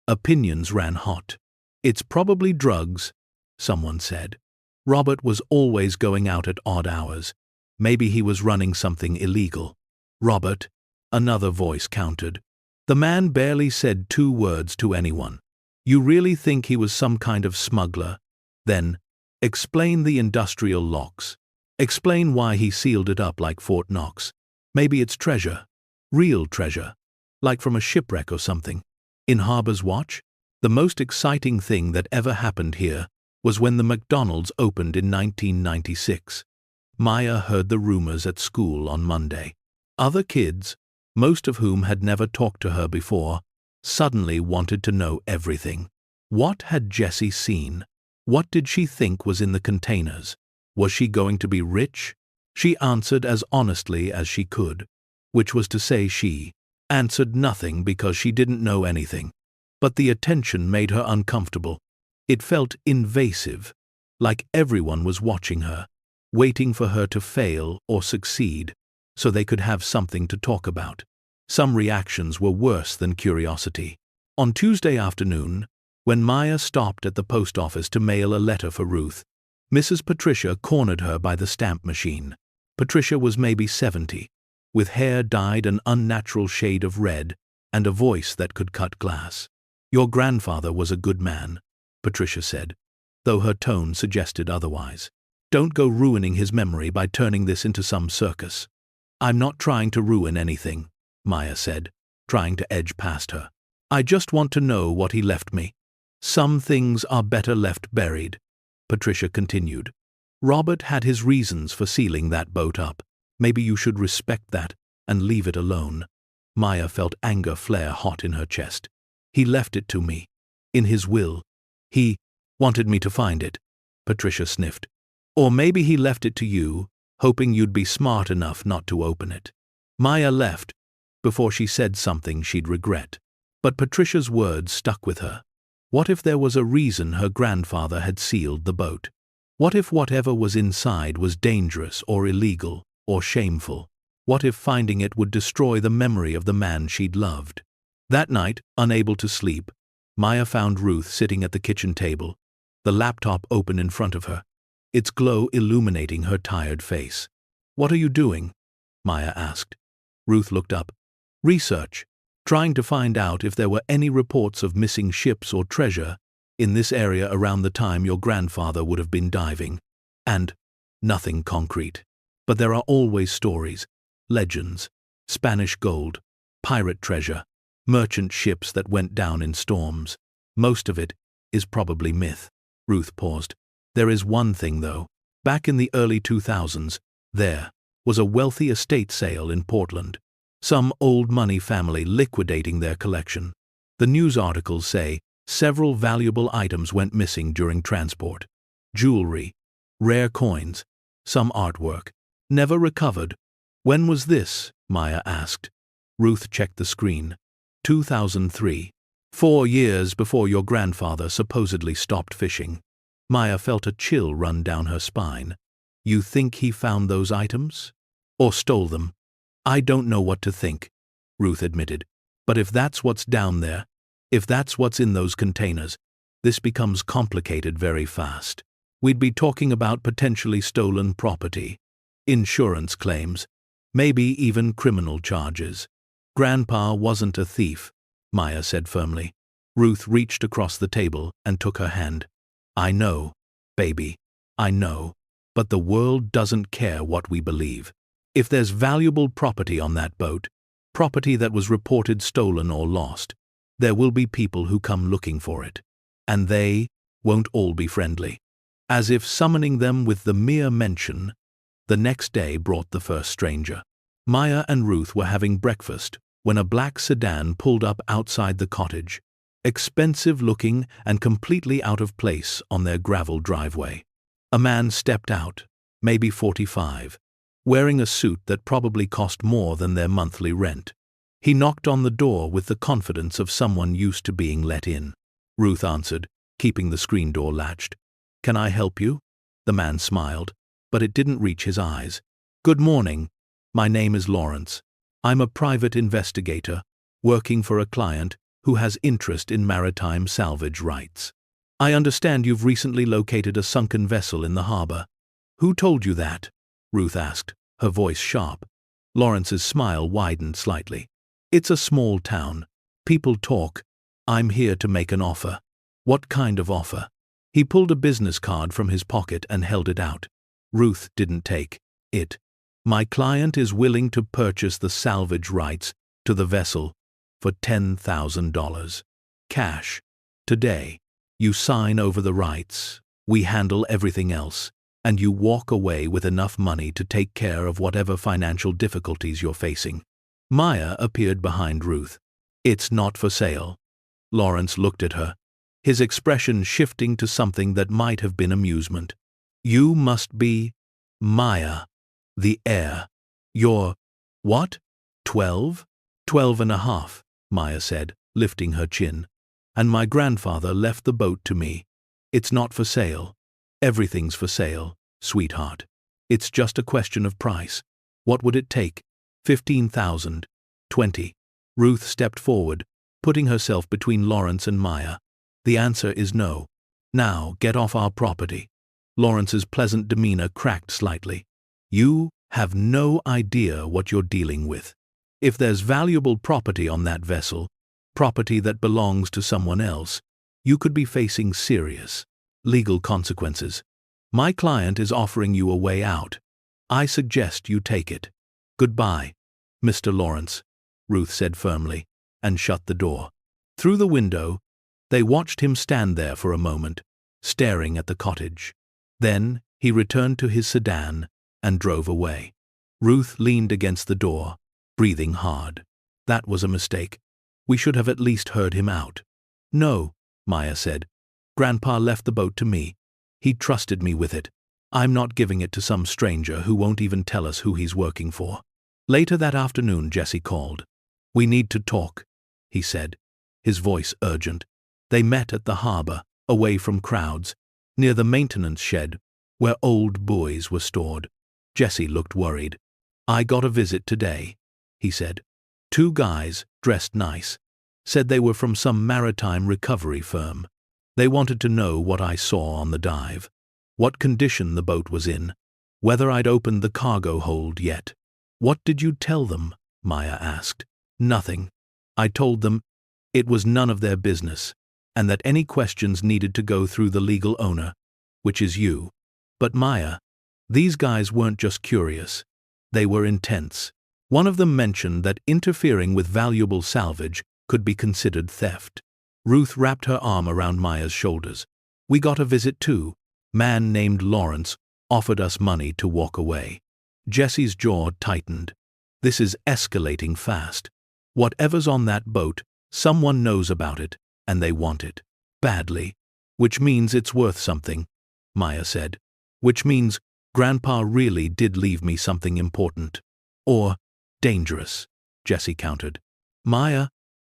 opinions ran hot. It's probably drugs, someone said. Robert was always going out at odd hours. Maybe he was running something illegal. Robert, another voice countered. The man barely said 2 words to anyone. You really think he was some kind of smuggler? Then, explain the industrial locks. Explain why he sealed it up like Fort Knox. Maybe it's treasure. Real treasure. Like from a shipwreck or something. In Harbor's Watch, the most exciting thing that ever happened here was when the McDonald's opened in 1996. Maya heard the rumors at school on Monday. Other kids, most of whom had never talked to her before, suddenly wanted to know everything. What had Jessie seen? What did she think was in the containers? Was she going to be rich? She answered as honestly as she could, which was to say she answered nothing because she didn't know anything. But the attention made her uncomfortable. It felt invasive, like everyone was watching her, waiting for her to fail or succeed, so they could have something to talk about. Some reactions were worse than curiosity. On Tuesday afternoon, when Maya stopped at the post office to mail a letter for Ruth, Mrs. Patricia cornered her by the stamp machine. Patricia was maybe 70, with hair dyed an unnatural shade of red and a voice that could cut glass. Your grandfather was a good man, Patricia said, though her tone suggested otherwise. Don't go ruining his memory by turning this into some circus. I'm not trying to ruin anything, Maya said, trying to edge past her. I just want to know what he left me. Some things are better left buried, Patricia continued. Robert had his reasons for sealing that boat up. Maybe you should respect that and leave it alone. Maya felt anger flare hot in her chest. He left it to me. In his will. He wanted me to find it, Patricia sniffed. Or maybe he left it to you, hoping you'd be smart enough not to open it. Maya left before she said something she'd regret. But Patricia's words stuck with her. What if there was a reason her grandfather had sealed the boat? What if whatever was inside was dangerous or illegal or shameful? What if finding it would destroy the memory of the man she'd loved? That night, unable to sleep, Maya found Ruth sitting at the kitchen table, the laptop open in front of her, its glow illuminating her tired face. What are you doing? Maya asked. Ruth looked up. Research. Trying to find out if there were any reports of missing ships or treasure in this area around the time your grandfather would have been diving. And nothing concrete. But there are always stories, legends, Spanish gold, pirate treasure, merchant ships that went down in storms. Most of it is probably myth. Ruth paused. There is one thing, though. Back in the early 2000s, there was a wealthy estate sale in Portland. Some old money family liquidating their collection. The news articles say several valuable items went missing during transport. Jewelry, rare coins, some artwork. Never recovered. When was this? Maya asked. Ruth checked the screen. 2003. 4 years before your grandfather supposedly stopped fishing. Maya felt a chill run down her spine. You think he found those items? Or stole them? I don't know what to think, Ruth admitted. But if that's what's down there, if that's what's in those containers, this becomes complicated very fast. We'd be talking about potentially stolen property, insurance claims, maybe even criminal charges. Grandpa wasn't a thief, Maya said firmly. Ruth reached across the table and took her hand. I know, baby, I know, but the world doesn't care what we believe. If there's valuable property on that boat, property that was reported stolen or lost, there will be people who come looking for it. And they won't all be friendly. As if summoning them with the mere mention, the next day brought the first stranger. Maya and Ruth were having breakfast when a black sedan pulled up outside the cottage, expensive-looking and completely out of place on their gravel driveway. A man stepped out, maybe 45, wearing a suit that probably cost more than their monthly rent. He knocked on the door with the confidence of someone used to being let in. Ruth answered, keeping the screen door latched. Can I help you? The man smiled, but it didn't reach his eyes. Good morning. My name is Lawrence. I'm a private investigator, working for a client who has interest in maritime salvage rights. I understand you've recently located a sunken vessel in the harbor. Who told you that? Ruth asked, her voice sharp. Lawrence's smile widened slightly. It's a small town. People talk. I'm here to make an offer. What kind of offer? He pulled a business card from his pocket and held it out. Ruth didn't take it. My client is willing to purchase the salvage rights to the vessel for $10,000. Cash. Today. You sign over the rights, we handle everything else, and you walk away with enough money to take care of whatever financial difficulties you're facing. Maya appeared behind Ruth. It's not for sale. Lawrence looked at her, his expression shifting to something that might have been amusement. You must be Maya, the heir. You're, what? 12? 12 and a half, Maya said, lifting her chin. And my grandfather left the boat to me. It's not for sale. Everything's for sale, sweetheart. It's just a question of price. What would it take? 15,000. 20. Ruth stepped forward, putting herself between Lawrence and Maya. The answer is no. Now, get off our property. Lawrence's pleasant demeanor cracked slightly. You have no idea what you're dealing with. If there's valuable property on that vessel, property that belongs to someone else, you could be facing serious legal consequences. My client is offering you a way out. I suggest you take it. Goodbye, Mr. Lawrence, Ruth said firmly, and shut the door. Through the window, they watched him stand there for a moment, staring at the cottage. Then he returned to his sedan and drove away. Ruth leaned against the door, breathing hard. That was a mistake. We should have at least heard him out. No, Maya said. Grandpa left the boat to me. He trusted me with it. I'm not giving it to some stranger who won't even tell us who he's working for. Later that afternoon, Jesse called. We need to talk, he said, his voice urgent. They met at the harbor, away from crowds, near the maintenance shed, where old buoys were stored. Jesse looked worried. I got a visit today, he said. 2 guys, dressed nice, said they were from some maritime recovery firm. They wanted to know what I saw on the dive, what condition the boat was in, whether I'd opened the cargo hold yet. What did you tell them? Maya asked. Nothing. I told them it was none of their business, and that any questions needed to go through the legal owner, which is you. But Maya, these guys weren't just curious. They were intense. One of them mentioned that interfering with valuable salvage could be considered theft. Ruth wrapped her arm around Maya's shoulders. We got a visit too. Man named Lawrence offered us money to walk away. Jesse's jaw tightened. This is escalating fast. Whatever's on that boat, someone knows about it, and they want it. Badly. Which means it's worth something, Maya said. Which means Grandpa really did leave me something important. Or dangerous, Jesse countered. Maya,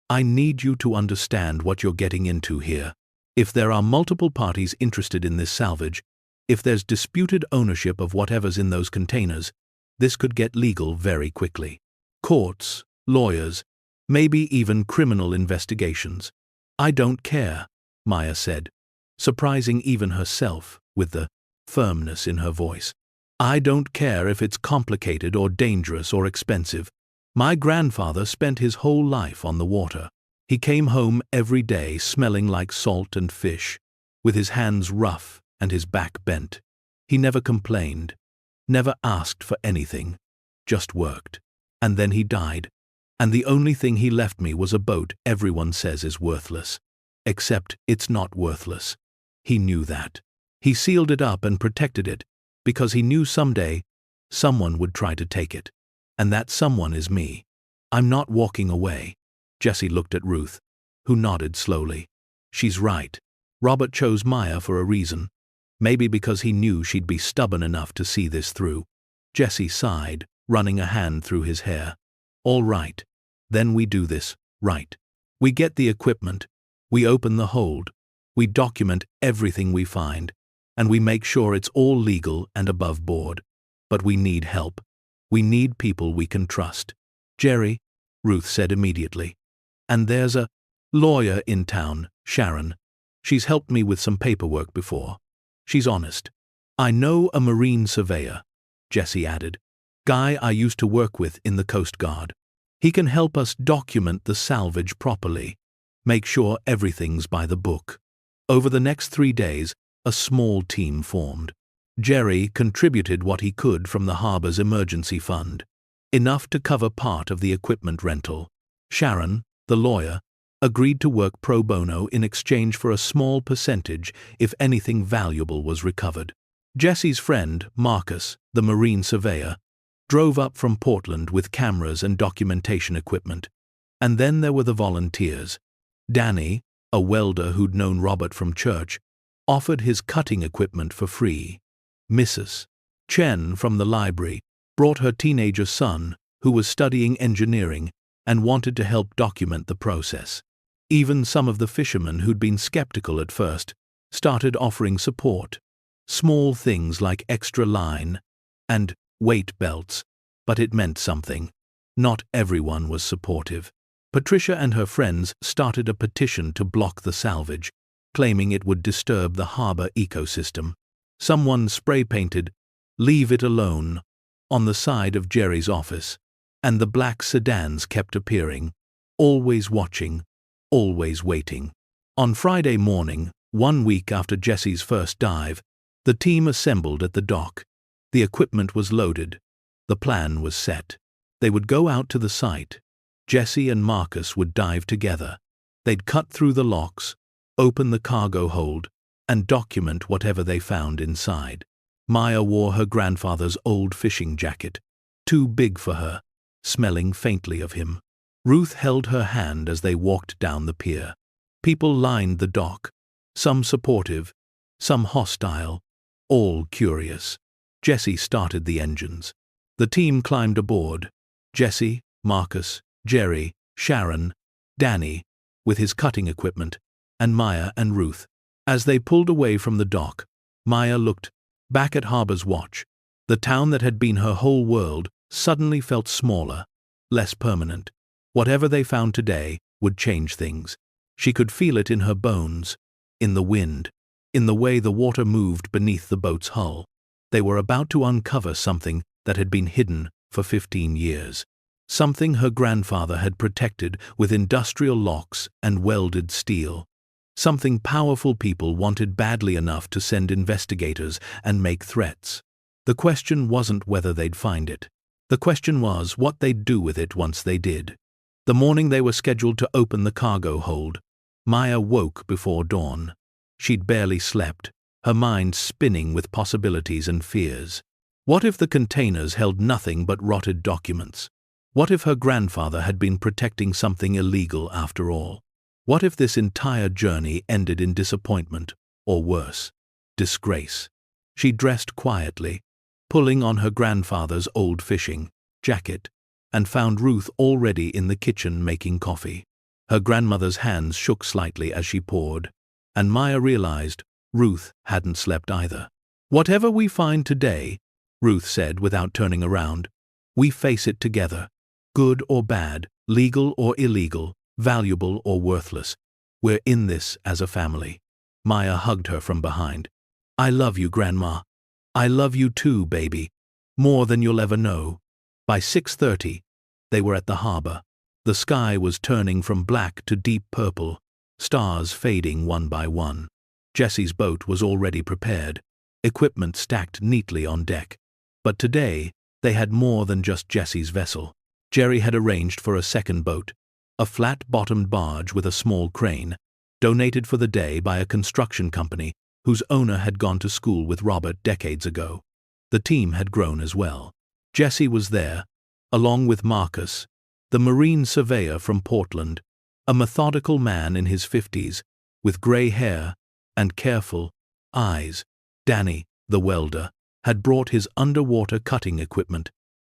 I need you to understand what you're getting into here. If there are multiple parties interested in this salvage, if there's disputed ownership of whatever's in those containers, this could get legal very quickly. Courts, lawyers, Maybe even criminal investigations. I don't care, Maya said, surprising even herself with the firmness in her voice. I don't care if it's complicated or dangerous or expensive. My grandfather spent his whole life on the water. He came home every day smelling like salt and fish, with his hands rough and his back bent. He never complained, never asked for anything, just worked. And then he died. And the only thing he left me was a boat everyone says is worthless. Except it's not worthless. He knew that. He sealed it up and protected it, because he knew someday someone would try to take it. And that someone is me. I'm not walking away. Jessie looked at Ruth, who nodded slowly. She's right. Robert chose Maya for a reason. Maybe because he knew she'd be stubborn enough to see this through. Jessie sighed, running a hand through his hair. All right. Then we do this, right. We get the equipment. We open the hold. We document everything we find. And we make sure it's all legal and above board. But we need help. We need people we can trust. Jerry, Ruth said immediately. And there's a lawyer in town, Sharon. She's helped me with some paperwork before. She's honest. I know a marine surveyor, Jessie added. Guy I used to work with in the Coast Guard. He can help us document the salvage properly. Make sure everything's by the book. Over the next 3 days, a small team formed. Jerry contributed what he could from the harbor's emergency fund. Enough to cover part of the equipment rental. Sharon, the lawyer, agreed to work pro bono in exchange for a small percentage if anything valuable was recovered. Jessie's friend, Marcus, the marine surveyor, drove up from Portland with cameras and documentation equipment. And then there were the volunteers. Danny, a welder who'd known Robert from church, offered his cutting equipment for free. Mrs. Chen from the library brought her teenager son, who was studying engineering and wanted to help document the process. Even some of the fishermen who'd been skeptical at first started offering support. Small things like extra line and weight belts, but it meant something. Not everyone was supportive. Patricia and her friends started a petition to block the salvage, claiming it would disturb the harbor ecosystem. Someone spray-painted, "Leave it alone," on the side of Jerry's office, and the black sedans kept appearing, always watching, always waiting. On Friday morning, 1 week after Jessie's first dive, the team assembled at the dock. The equipment was loaded. The plan was set. They would go out to the site. Jessie and Marcus would dive together. They'd cut through the locks, open the cargo hold, and document whatever they found inside. Maya wore her grandfather's old fishing jacket, too big for her, smelling faintly of him. Ruth held her hand as they walked down the pier. People lined the dock, some supportive, some hostile, all curious. Jessie started the engines. The team climbed aboard. Jessie, Marcus, Jerry, Sharon, Danny, with his cutting equipment, and Maya and Ruth. As they pulled away from the dock, Maya looked back at Harbor's watch. The town that had been her whole world suddenly felt smaller, less permanent. Whatever they found today would change things. She could feel it in her bones, in the wind, in the way the water moved beneath the boat's hull. They were about to uncover something that had been hidden for 15 years. Something her grandfather had protected with industrial locks and welded steel. Something powerful people wanted badly enough to send investigators and make threats. The question wasn't whether they'd find it. The question was what they'd do with it once they did. The morning they were scheduled to open the cargo hold, Maya woke before dawn. She'd barely slept, her mind spinning with possibilities and fears. What if the containers held nothing but rotted documents? What if her grandfather had been protecting something illegal after all? What if this entire journey ended in disappointment, or worse, disgrace? She dressed quietly, pulling on her grandfather's old fishing jacket, and found Ruth already in the kitchen making coffee. Her grandmother's hands shook slightly as she poured, and Maya realized Ruth hadn't slept either. "Whatever we find today," Ruth said without turning around, "we face it together. Good or bad, Legal or illegal, valuable or worthless. We're in this as a family. Maya hugged her from behind. I love you, Grandma. I love you too, baby. More than you'll ever know. By 6:30, they were at the harbor. The sky was turning from black to deep purple, stars fading one by one. Jesse's boat was already prepared, equipment stacked neatly on deck. But today, they had more than just Jesse's vessel. Jerry had arranged for a second boat, a flat-bottomed barge with a small crane, donated for the day by a construction company whose owner had gone to school with Robert decades ago. The team had grown as well. Jesse was there, along with Marcus, the marine surveyor from Portland, a methodical man in his 50s, with gray hair and careful eyes. Danny, the welder, had brought his underwater cutting equipment,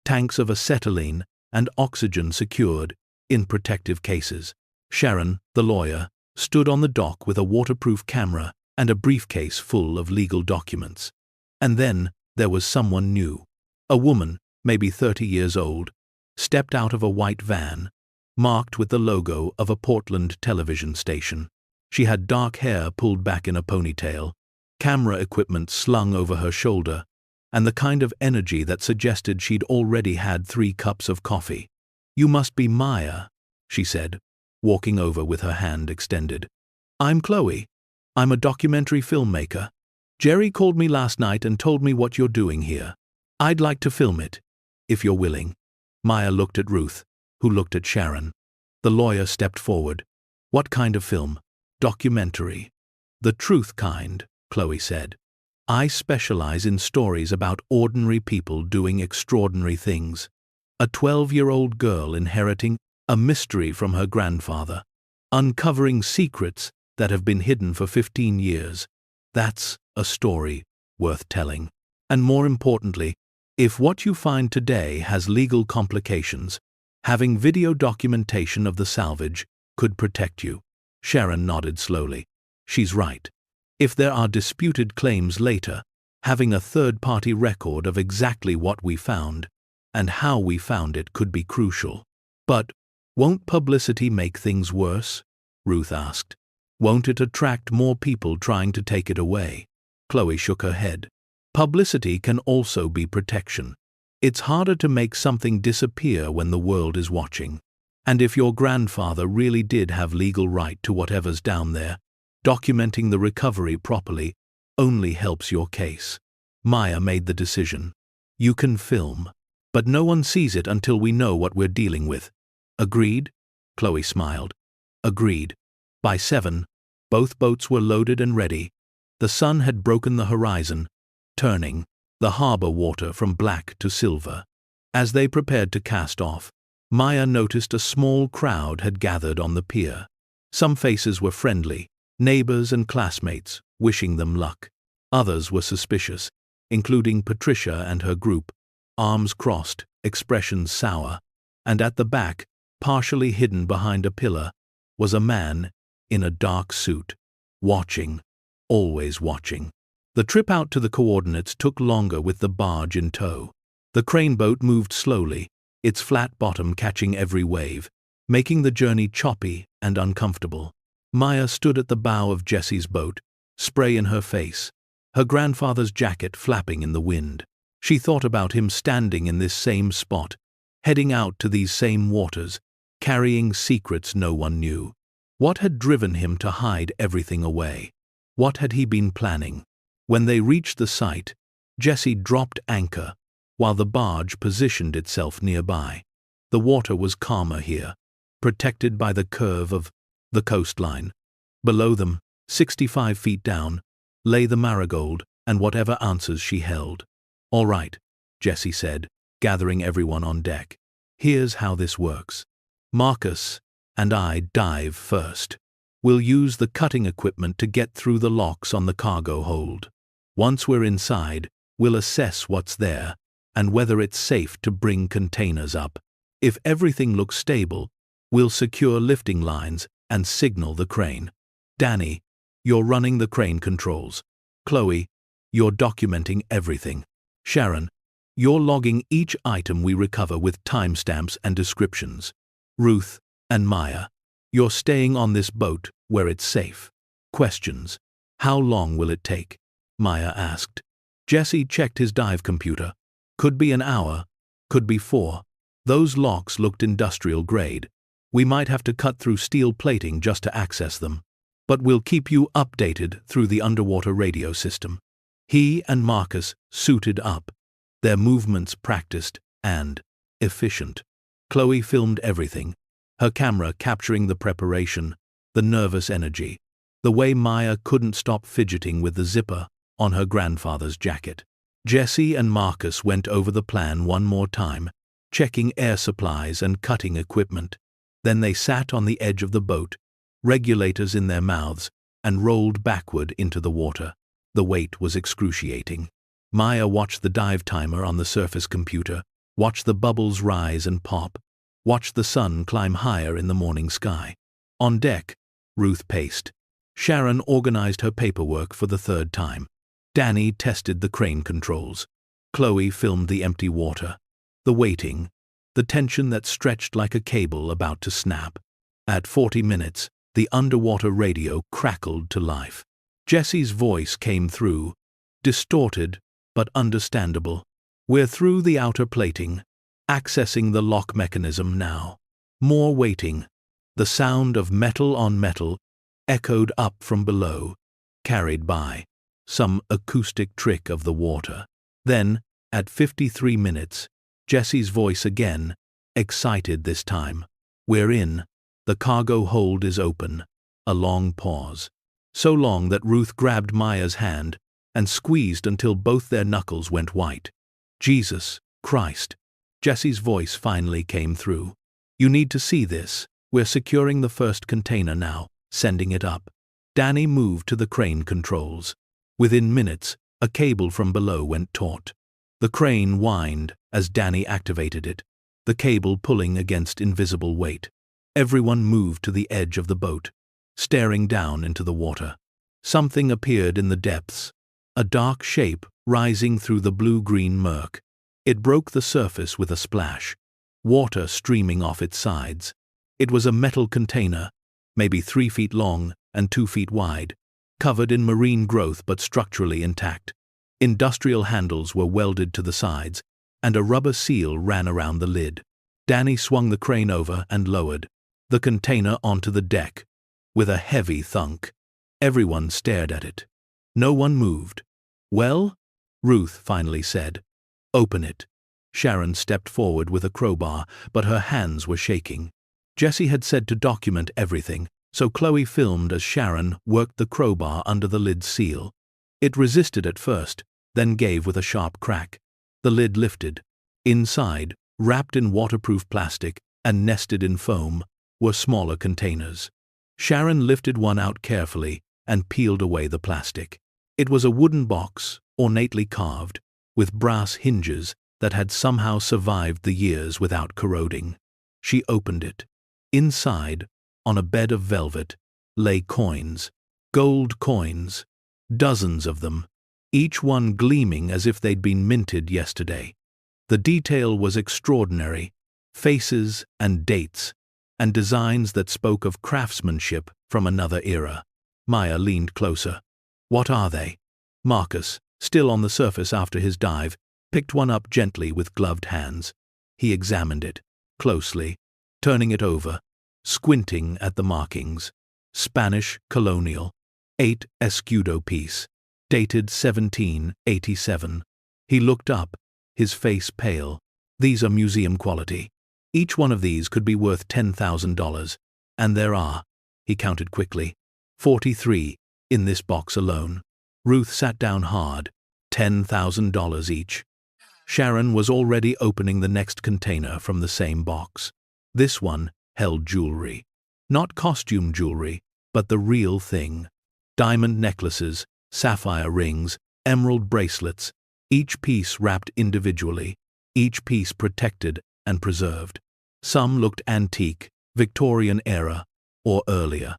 tanks of acetylene and oxygen secured in protective cases. Sharon, the lawyer, stood on the dock with a waterproof camera and a briefcase full of legal documents. And then there was someone new. A woman, maybe 30 years old, stepped out of a white van, marked with the logo of a Portland television station. She had dark hair pulled back in a ponytail, camera equipment slung over her shoulder, and the kind of energy that suggested she'd already had 3 cups of coffee. You must be Maya, she said, walking over with her hand extended. I'm Chloe. I'm a documentary filmmaker. Jerry called me last night and told me what you're doing here. I'd like to film it, if you're willing. Maya looked at Ruth, who looked at Sharon. The lawyer stepped forward. What kind of film? Documentary. The truth kind, Chloe said. I specialize in stories about ordinary people doing extraordinary things. A 12-year-old girl inheriting a mystery from her grandfather, uncovering secrets that have been hidden for 15 years. That's a story worth telling. And more importantly, if what you find today has legal complications, having video documentation of the salvage could protect you. Sharon nodded slowly. She's right. If there are disputed claims later, having a third-party record of exactly what we found and how we found it could be crucial. But won't publicity make things worse? Ruth asked. Won't it attract more people trying to take it away? Chloe shook her head. Publicity can also be protection. It's harder to make something disappear when the world is watching. And if your grandfather really did have legal right to whatever's down there, documenting the recovery properly only helps your case. Maya made the decision. You can film, but no one sees it until we know what we're dealing with. Agreed? Chloe smiled. Agreed. By 7, both boats were loaded and ready. The sun had broken the horizon, turning the harbor water from black to silver. As they prepared to cast off, Maya noticed a small crowd had gathered on the pier. Some faces were friendly, neighbors and classmates, wishing them luck. Others were suspicious, including Patricia and her group, arms crossed, expressions sour. And at the back, partially hidden behind a pillar, was a man in a dark suit, watching, always watching. The trip out to the coordinates took longer with the barge in tow. The crane boat moved slowly, its flat bottom catching every wave, making the journey choppy and uncomfortable. Maya stood at the bow of Jesse's boat, spray in her face, her grandfather's jacket flapping in the wind. She thought about him standing in this same spot, heading out to these same waters, carrying secrets no one knew. What had driven him to hide everything away? What had he been planning? When they reached the site, Jesse dropped anchor, while the barge positioned itself nearby. The water was calmer here, protected by the curve of the coastline. Below them, 65 feet down, lay the Marigold and whatever answers she held. All right, Jesse said, gathering everyone on deck. Here's how this works. Marcus and I dive first. We'll use the cutting equipment to get through the locks on the cargo hold. Once we're inside, we'll assess what's there and whether it's safe to bring containers up. If everything looks stable, we'll secure lifting lines and signal the crane. Danny, you're running the crane controls. Chloe, you're documenting everything. Sharon, you're logging each item we recover with timestamps and descriptions. Ruth and Maya. You're staying on this boat where it's safe. Questions. How long will it take? Maya asked. Jesse checked his dive computer. Could be an hour, could be 4. Those locks looked industrial grade. We might have to cut through steel plating just to access them. But we'll keep you updated through the underwater radio system. He and Marcus suited up, their movements practiced and efficient. Chloe filmed everything, her camera capturing the preparation, the nervous energy, the way Maya couldn't stop fidgeting with the zipper on her grandfather's jacket. Jesse and Marcus went over the plan one more time, checking air supplies and cutting equipment. Then they sat on the edge of the boat, regulators in their mouths, and rolled backward into the water. The weight was excruciating. Maya watched the dive timer on the surface computer, watched the bubbles rise and pop, watched the sun climb higher in the morning sky. On deck, Ruth paced. Sharon organized her paperwork for the 3rd time. Danny tested the crane controls. Chloe filmed the empty water. The waiting, the tension that stretched like a cable about to snap. At 40 minutes, the underwater radio crackled to life. Jesse's voice came through, distorted but understandable. We're through the outer plating, accessing the lock mechanism now. More waiting. The sound of metal on metal echoed up from below, carried by some acoustic trick of the water. Then, at 53 minutes, Jesse's voice again, excited this time. We're in. The cargo hold is open. A long pause. So long that Ruth grabbed Maya's hand and squeezed until both their knuckles went white. Jesus Christ. Jesse's voice finally came through. You need to see this. We're securing the first container now, sending it up. Danny moved to the crane controls. Within minutes, a cable from below went taut. The crane whined as Danny activated it, the cable pulling against invisible weight. Everyone moved to the edge of the boat, staring down into the water. Something appeared in the depths, a dark shape rising through the blue-green murk. It broke the surface with a splash, water streaming off its sides. It was a metal container, maybe 3 feet long and 2 feet wide, covered in marine growth but structurally intact. Industrial handles were welded to the sides, and a rubber seal ran around the lid. Danny swung the crane over and lowered the container onto the deck, with a heavy thunk. Everyone stared at it. No one moved. Well? Ruth finally said. Open it. Sharon stepped forward with a crowbar, but her hands were shaking. Jesse had said to document everything, so Chloe filmed as Sharon worked the crowbar under the lid's seal. It resisted at first, then gave with a sharp crack. The lid lifted. Inside, wrapped in waterproof plastic and nested in foam, were smaller containers. Sharon lifted one out carefully and peeled away the plastic. It was a wooden box, ornately carved, with brass hinges that had somehow survived the years without corroding. She opened it. Inside, on a bed of velvet, lay coins. Gold coins. Dozens of them, each one gleaming as if they'd been minted yesterday. The detail was extraordinary. Faces and dates, and designs that spoke of craftsmanship from another era. Maya leaned closer. What are they? Marcus, still on the surface after his dive, picked one up gently with gloved hands. He examined it, closely, turning it over, squinting at the markings. Spanish colonial, 8 escudo piece, dated 1787. He looked up, his face pale. These are museum quality. Each one of these could be worth $10,000, and there are, he counted quickly, 43 in this box alone. Ruth sat down hard, $10,000 each. Sharon was already opening the next container from the same box. This one held jewelry. Not costume jewelry, but the real thing. Diamond necklaces, sapphire rings, emerald bracelets, each piece wrapped individually, each piece protected and preserved. Some looked antique, Victorian era, or earlier.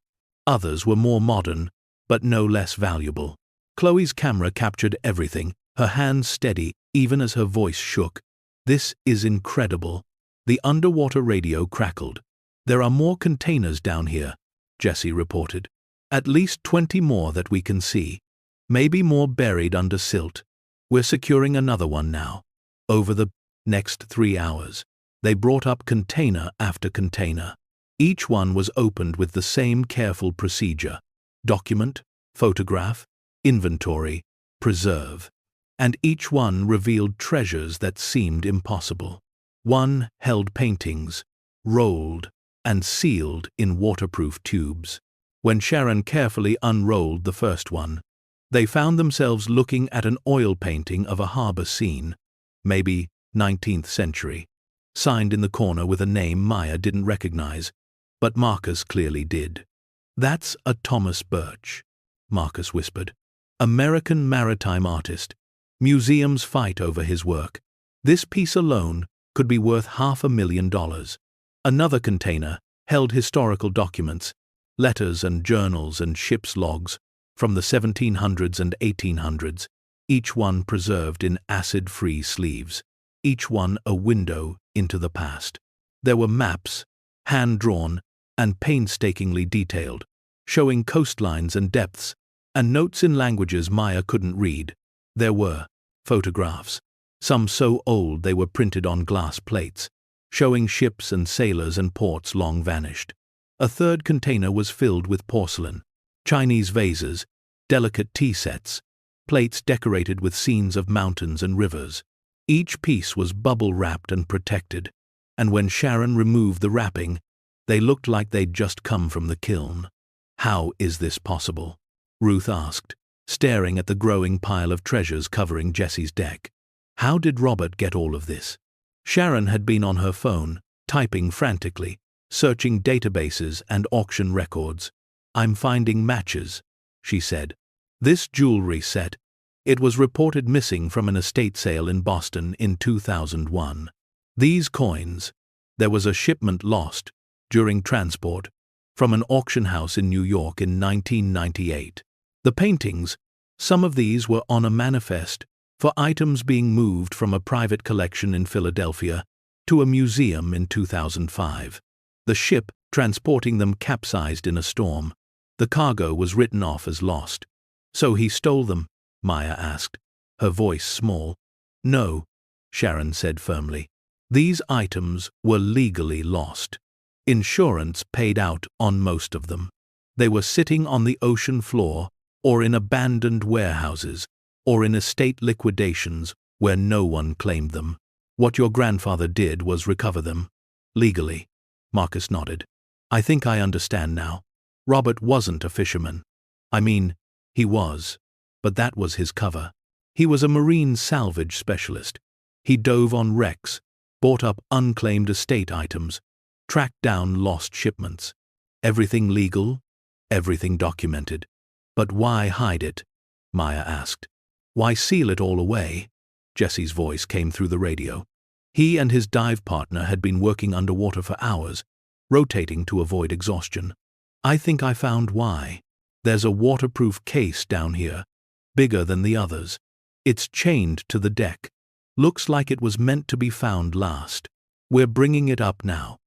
Others were more modern, but no less valuable. Chloe's camera captured everything, her hands steady even as her voice shook. This is incredible. The underwater radio crackled. "There are more containers down here," Jesse reported. "At least 20 more that we can see. Maybe more buried under silt. We're securing another one now." Over the next 3 hours, they brought up container after container. Each one was opened with the same careful procedure: document, photograph, inventory, preserve. And each one revealed treasures that seemed impossible. One held paintings, rolled and sealed in waterproof tubes. When Sharon carefully unrolled the first one, they found themselves looking at an oil painting of a harbor scene, maybe 19th century, signed in the corner with a name Maya didn't recognize, but Marcus clearly did. "That's a Thomas Birch," Marcus whispered. "American maritime artist. Museums fight over his work. This piece alone could be worth $500,000. Another container held historical documents, letters and journals and ship's logs from the 1700s and 1800s, each one preserved in acid-free sleeves, each one a window into the past. There were maps, hand-drawn and painstakingly detailed, showing coastlines and depths, and notes in languages Maya couldn't read. There were photographs, some so old they were printed on glass plates, showing ships and sailors and ports long vanished. A third container was filled with porcelain, Chinese vases, delicate tea sets, plates decorated with scenes of mountains and rivers. Each piece was bubble-wrapped and protected, and when Sharon removed the wrapping, they looked like they'd just come from the kiln. "How is this possible?" Ruth asked, staring at the growing pile of treasures covering Jesse's deck. "How did Robert get all of this?" Sharon had been on her phone, typing frantically, searching databases and auction records. "I'm finding matches," she said. "This jewelry set. It was reported missing from an estate sale in Boston in 2001. These coins. There was a shipment lost, during transport, from an auction house in New York in 1998. The paintings, some of these were on a manifest for items being moved from a private collection in Philadelphia to a museum in 2005. The ship transporting them capsized in a storm. The cargo was written off as lost." "So he stole them?" Maya asked, her voice small. "No," Sharon said firmly. "These items were legally lost. Insurance paid out on most of them. They were sitting on the ocean floor or in abandoned warehouses or in estate liquidations where no one claimed them. What your grandfather did was recover them. Legally." Marcus nodded. "I think I understand now. Robert wasn't a fisherman. I mean, he was, but that was his cover. He was a marine salvage specialist. He dove on wrecks, bought up unclaimed estate items, tracked down lost shipments. Everything legal, everything documented. But why hide it?" Maya asked. "Why seal it all away?" Jesse's voice came through the radio. He and his dive partner had been working underwater for hours, rotating to avoid exhaustion. "I think I found why. There's a waterproof case down here, bigger than the others. It's chained to the deck. Looks like it was meant to be found last. We're bringing it up now.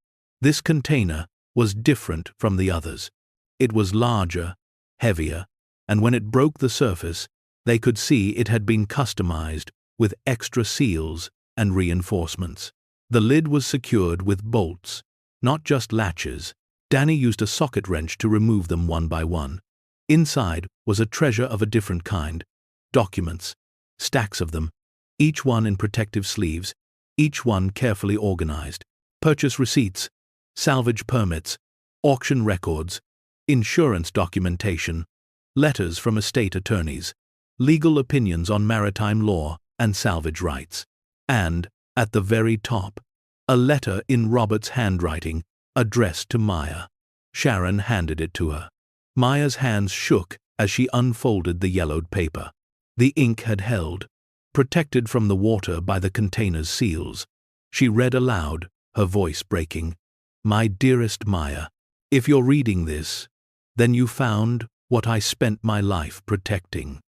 This container was different from the others. It was larger, heavier, and when it broke the surface, they could see it had been customized with extra seals and reinforcements. The lid was secured with bolts, not just latches. Danny used a socket wrench to remove them one by one. Inside was a treasure of a different kind. Documents, stacks of them, each one in protective sleeves, each one carefully organized. Purchase receipts, salvage permits, auction records, insurance documentation, letters from estate attorneys, legal opinions on maritime law and salvage rights. And, at the very top, a letter in Robert's handwriting, addressed to Maya. Sharon handed it to her. Maya's hands shook as she unfolded the yellowed paper. The ink had held, protected from the water by the container's seals. She read aloud, her voice breaking. "My dearest Maya, if you're reading this, then you found what I spent my life protecting.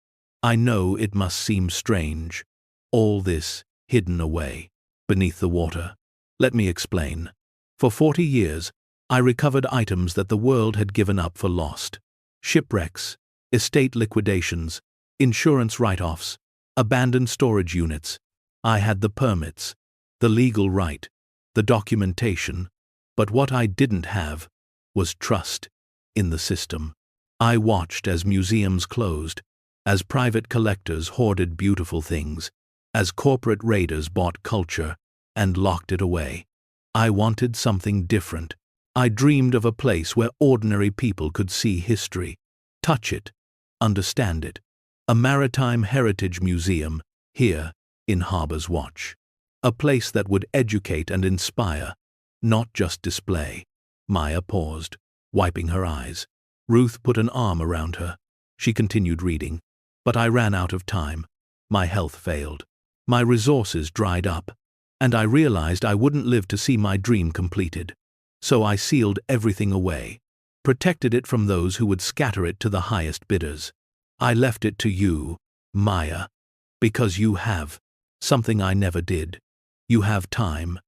I know it must seem strange, all this hidden away, beneath the water. Let me explain. For 40 years, I recovered items that the world had given up for lost. Shipwrecks, estate liquidations, insurance write-offs, abandoned storage units. I had the permits, the legal right, the documentation, but what I didn't have was trust in the system. I watched as museums closed, as private collectors hoarded beautiful things, as corporate raiders bought culture and locked it away. I wanted something different. I dreamed of a place where ordinary people could see history, touch it, understand it. A maritime heritage museum here in Harbor's Watch. A place that would educate and inspire, not just display. Maya paused, wiping her eyes. Ruth put an arm around her. She continued reading. But I ran out of time. My health failed. My resources dried up. And I realized I wouldn't live to see my dream completed. So I sealed everything away, protected it from those who would scatter it to the highest bidders. I left it to you, Maya, because you have something I never did. You have time,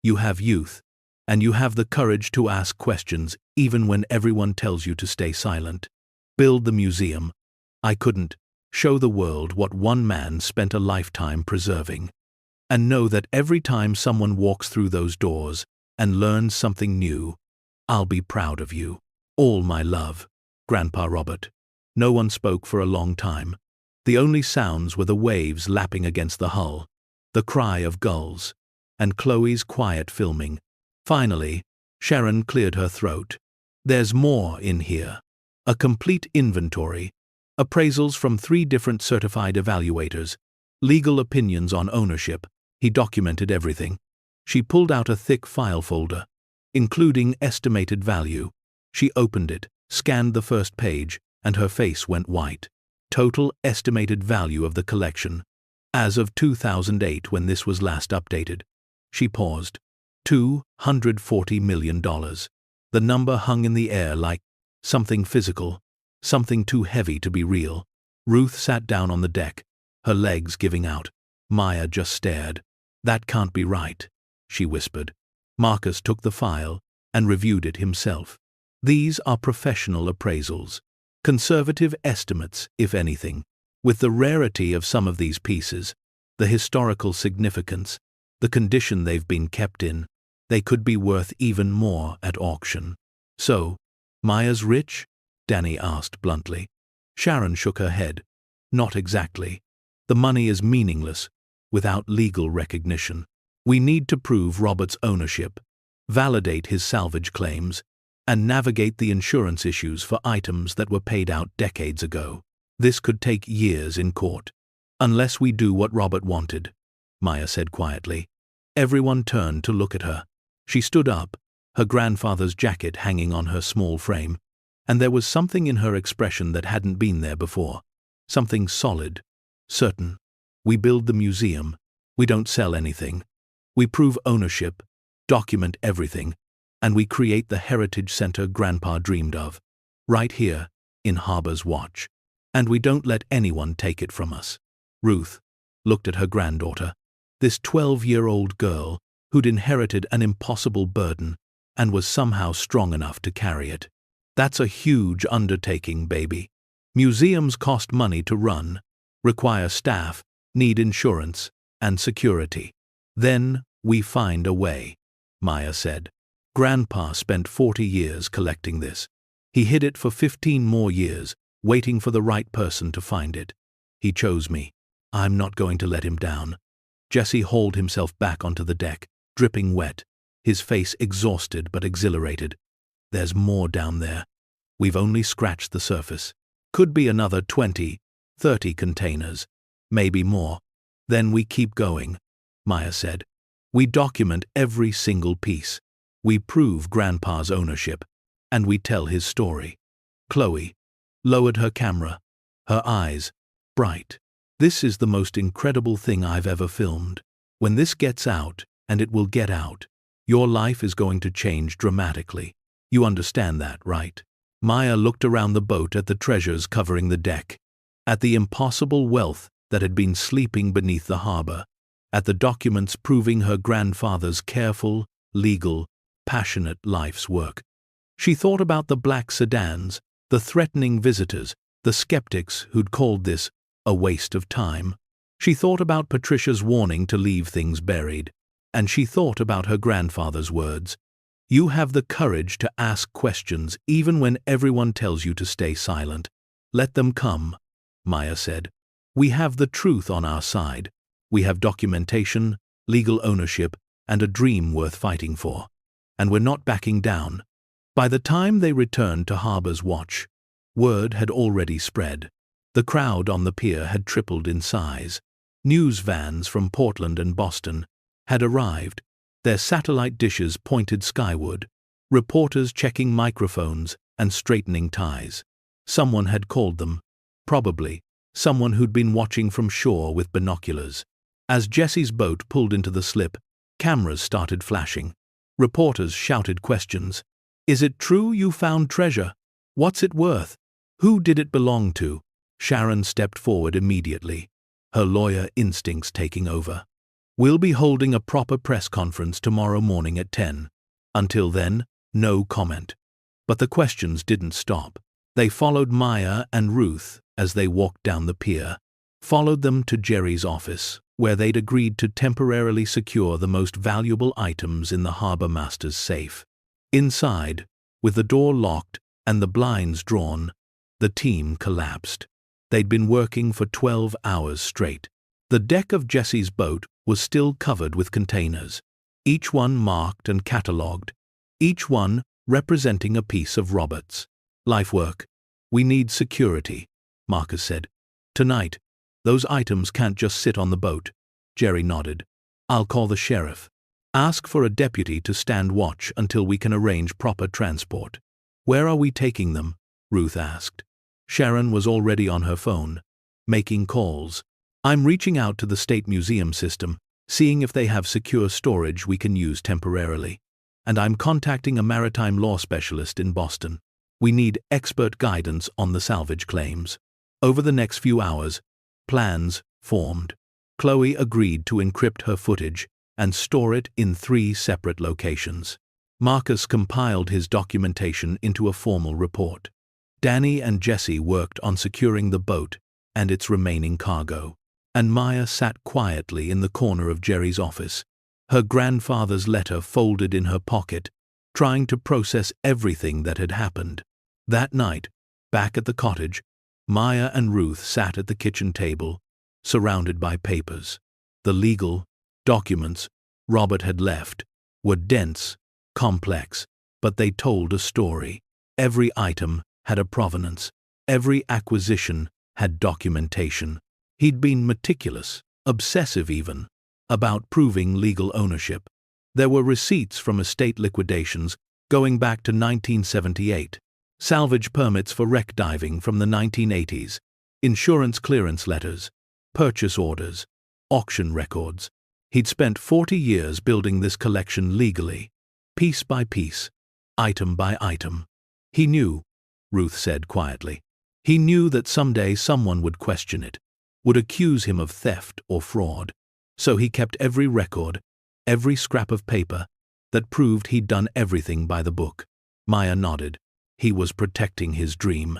you have youth, and you have the courage to ask questions even when everyone tells you to stay silent. Build the museum. I couldn't. Show the world what one man spent a lifetime preserving. And know that every time someone walks through those doors and learns something new, I'll be proud of you. All my love, Grandpa Robert. No one spoke for a long time. The only sounds were the waves lapping against the hull, the cry of gulls, and Chloe's quiet filming. Finally, Sharon cleared her throat. There's more in here. A complete inventory, appraisals from 3 different certified evaluators, legal opinions on ownership. He documented everything. She pulled out a thick file folder, including estimated value. She opened it, scanned the first page, and her face went white. Total estimated value of the collection, as of 2008 when this was last updated. She paused. $240 million. The number hung in the air like something physical, something too heavy to be real. Ruth sat down on the deck, her legs giving out. Maya just stared. That can't be right, she whispered. Marcus took the file and reviewed it himself. These are professional appraisals. Conservative estimates, if anything. With the rarity of some of these pieces, the historical significance, the condition they've been kept in, they could be worth even more at auction. So, Maya's rich? Danny asked bluntly. Sharon shook her head. Not exactly. The money is meaningless without legal recognition. We need to prove Robert's ownership, validate his salvage claims, and navigate the insurance issues for items that were paid out decades ago. This could take years in court. Unless we do what Robert wanted, Maya said quietly. Everyone turned to look at her. She stood up, her grandfather's jacket hanging on her small frame, and there was something in her expression that hadn't been there before. Something solid, certain. We build the museum. We don't sell anything. We prove ownership, document everything, and we create the heritage center Grandpa dreamed of, right here in Harbor's Watch. And we don't let anyone take it from us. Ruth looked at her granddaughter, this 12-year-old girl who'd inherited an impossible burden and was somehow strong enough to carry it. That's a huge undertaking, baby. Museums cost money to run, require staff, need insurance and security. Then we find a way, Maya said. Grandpa spent 40 years collecting this. He hid it for 15 more years, waiting for the right person to find it. He chose me. I'm not going to let him down. Jesse hauled himself back onto the deck, dripping wet, his face exhausted but exhilarated. There's more down there. We've only scratched the surface. Could be another 20, 30 containers, maybe more. Then we keep going, Maya said. We document every single piece. We prove Grandpa's ownership, and we tell his story. Chloe lowered her camera, her eyes bright. This is the most incredible thing I've ever filmed. When this gets out, and it will get out, your life is going to change dramatically. You understand that, right? Maya looked around the boat at the treasures covering the deck, at the impossible wealth that had been sleeping beneath the harbor, at the documents proving her grandfather's careful, legal, passionate life's work. She thought about the black sedans, the threatening visitors, the skeptics who'd called this a waste of time. She thought about Patricia's warning to leave things buried. And she thought about her grandfather's words. You have the courage to ask questions even when everyone tells you to stay silent. Let them come, Maya said. We have the truth on our side. We have documentation, legal ownership, and a dream worth fighting for. And we're not backing down. By the time they returned to Harbor's Watch, word had already spread. The crowd on the pier had tripled in size. News vans from Portland and Boston had arrived, their satellite dishes pointed skyward, reporters checking microphones and straightening ties. Someone had called them, probably someone who'd been watching from shore with binoculars. As Jesse's boat pulled into the slip, cameras started flashing. Reporters shouted questions. Is it true you found treasure? What's it worth? Who did it belong to? Sharon stepped forward immediately, her lawyer instincts taking over. We'll be holding a proper press conference tomorrow morning at 10. Until then, no comment. But the questions didn't stop. They followed Maya and Ruth as they walked down the pier, followed them to Jerry's office, where they'd agreed to temporarily secure the most valuable items in the harbor master's safe. Inside, with the door locked and the blinds drawn, the team collapsed. They'd been working for 12 hours straight. The deck of Jesse's boat was still covered with containers, each one marked and catalogued, each one representing a piece of Robert's life work. We need security, Marcus said. Tonight, those items can't just sit on the boat. Jerry nodded. I'll call the sheriff. Ask for a deputy to stand watch until we can arrange proper transport. Where are we taking them? Ruth asked. Sharon was already on her phone, making calls. I'm reaching out to the State Museum system, seeing if they have secure storage we can use temporarily. And I'm contacting a maritime law specialist in Boston. We need expert guidance on the salvage claims. Over the next few hours, plans formed. Chloe agreed to encrypt her footage and store it in 3 separate locations. Marcus compiled his documentation into a formal report. Danny and Jesse worked on securing the boat and its remaining cargo. And Maya sat quietly in the corner of Jerry's office, her grandfather's letter folded in her pocket, trying to process everything that had happened. That night, back at the cottage, Maya and Ruth sat at the kitchen table, surrounded by papers. The legal documents Robert had left were dense, complex, but they told a story. Every item had a provenance. Every acquisition had documentation. He'd been meticulous, obsessive even, about proving legal ownership. There were receipts from estate liquidations going back to 1978, salvage permits for wreck diving from the 1980s, insurance clearance letters, purchase orders, auction records. He'd spent 40 years building this collection legally, piece by piece, item by item. He knew, Ruth said quietly, he knew that someday someone would question it, would accuse him of theft or fraud. So he kept every record, every scrap of paper, that proved he'd done everything by the book. Maya nodded. He was protecting his dream,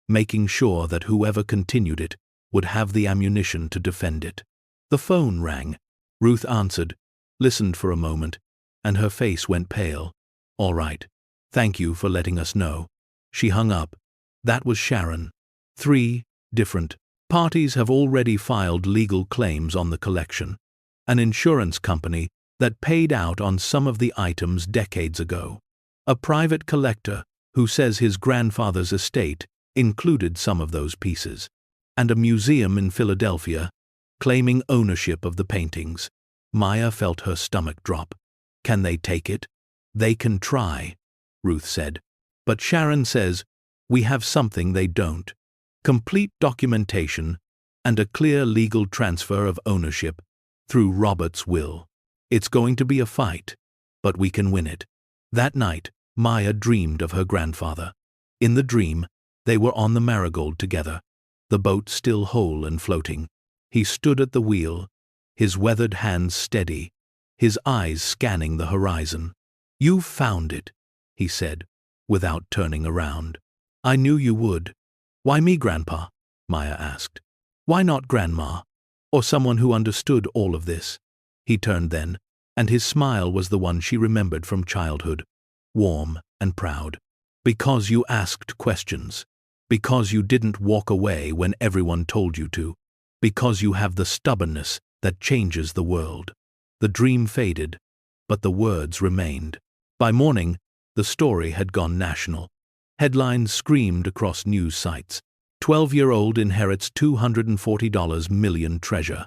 making sure that whoever continued it would have the ammunition to defend it. The phone rang. Ruth answered, listened for a moment, and her face went pale. All right. Thank you for letting us know. She hung up. That was Sharon. 3 different parties have already filed legal claims on the collection. An insurance company that paid out on some of the items decades ago. A private collector who says his grandfather's estate included some of those pieces. And a museum in Philadelphia claiming ownership of the paintings. Maya felt her stomach drop. Can they take it? They can try, Ruth said. But Sharon says, we have something they don't. Complete documentation and a clear legal transfer of ownership through Robert's will. It's going to be a fight, but we can win it. That night, Maya dreamed of her grandfather. In the dream, they were on the Marigold together, the boat still whole and floating. He stood at the wheel, his weathered hands steady, his eyes scanning the horizon. You've found it, he said. without turning around. "I knew you would." "Why me, Grandpa?" Maya asked. "Why not Grandma? Or someone who understood all of this?" He turned then, and his smile was the one she remembered from childhood, warm and proud. "Because you asked questions. Because you didn't walk away when everyone told you to. Because you have the stubbornness that changes the world." The dream faded, but the words remained. By morning, the story had gone national. Headlines screamed across news sites. 12-year-old inherits $240 million treasure.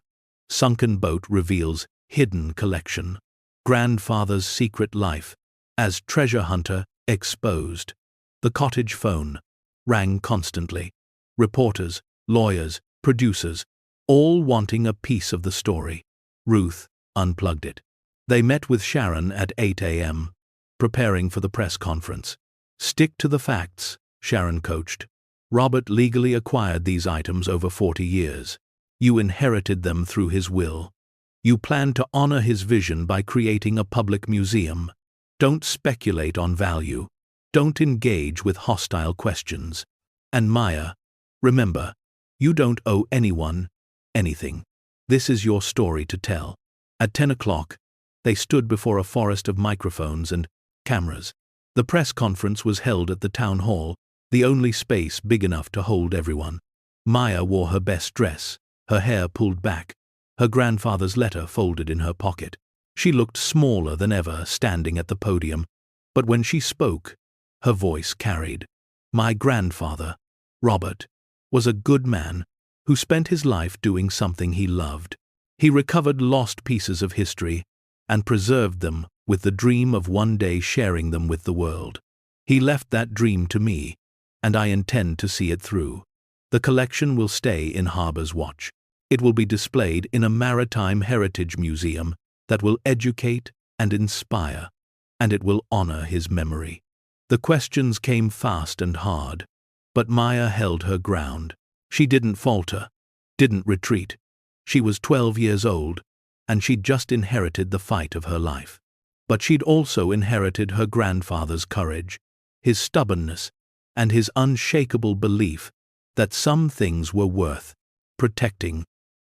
Sunken boat reveals hidden collection. Grandfather's secret life as treasure hunter exposed. The cottage phone rang constantly. Reporters, lawyers, producers, all wanting a piece of the story. Ruth unplugged it. They met with Sharon at 8 a.m., preparing for the press conference. "Stick to the facts," Sharon coached. "Robert legally acquired these items over 40 years. You inherited them through his will. You plan to honor his vision by creating a public museum. Don't speculate on value. Don't engage with hostile questions. And Maya, remember, you don't owe anyone anything. This is your story to tell." At 10 o'clock, they stood before a forest of microphones and cameras. The press conference was held at the town hall, the only space big enough to hold everyone. Maya wore her best dress, her hair pulled back, her grandfather's letter folded in her pocket. She looked smaller than ever standing at the podium, but when she spoke, her voice carried. "My grandfather, Robert, was a good man who spent his life doing something he loved. He recovered lost pieces of history and preserved them with the dream of one day sharing them with the world. He left that dream to me, and I intend to see it through. The collection will stay in Harbor's Watch. It will be displayed in a maritime heritage museum that will educate and inspire, and it will honor his memory." The questions came fast and hard, but Maya held her ground. She didn't falter, didn't retreat. She was 12 years old, and she'd just inherited the fight of her life. But she'd also inherited her grandfather's courage, his stubbornness, and his unshakable belief that some things were worth protecting,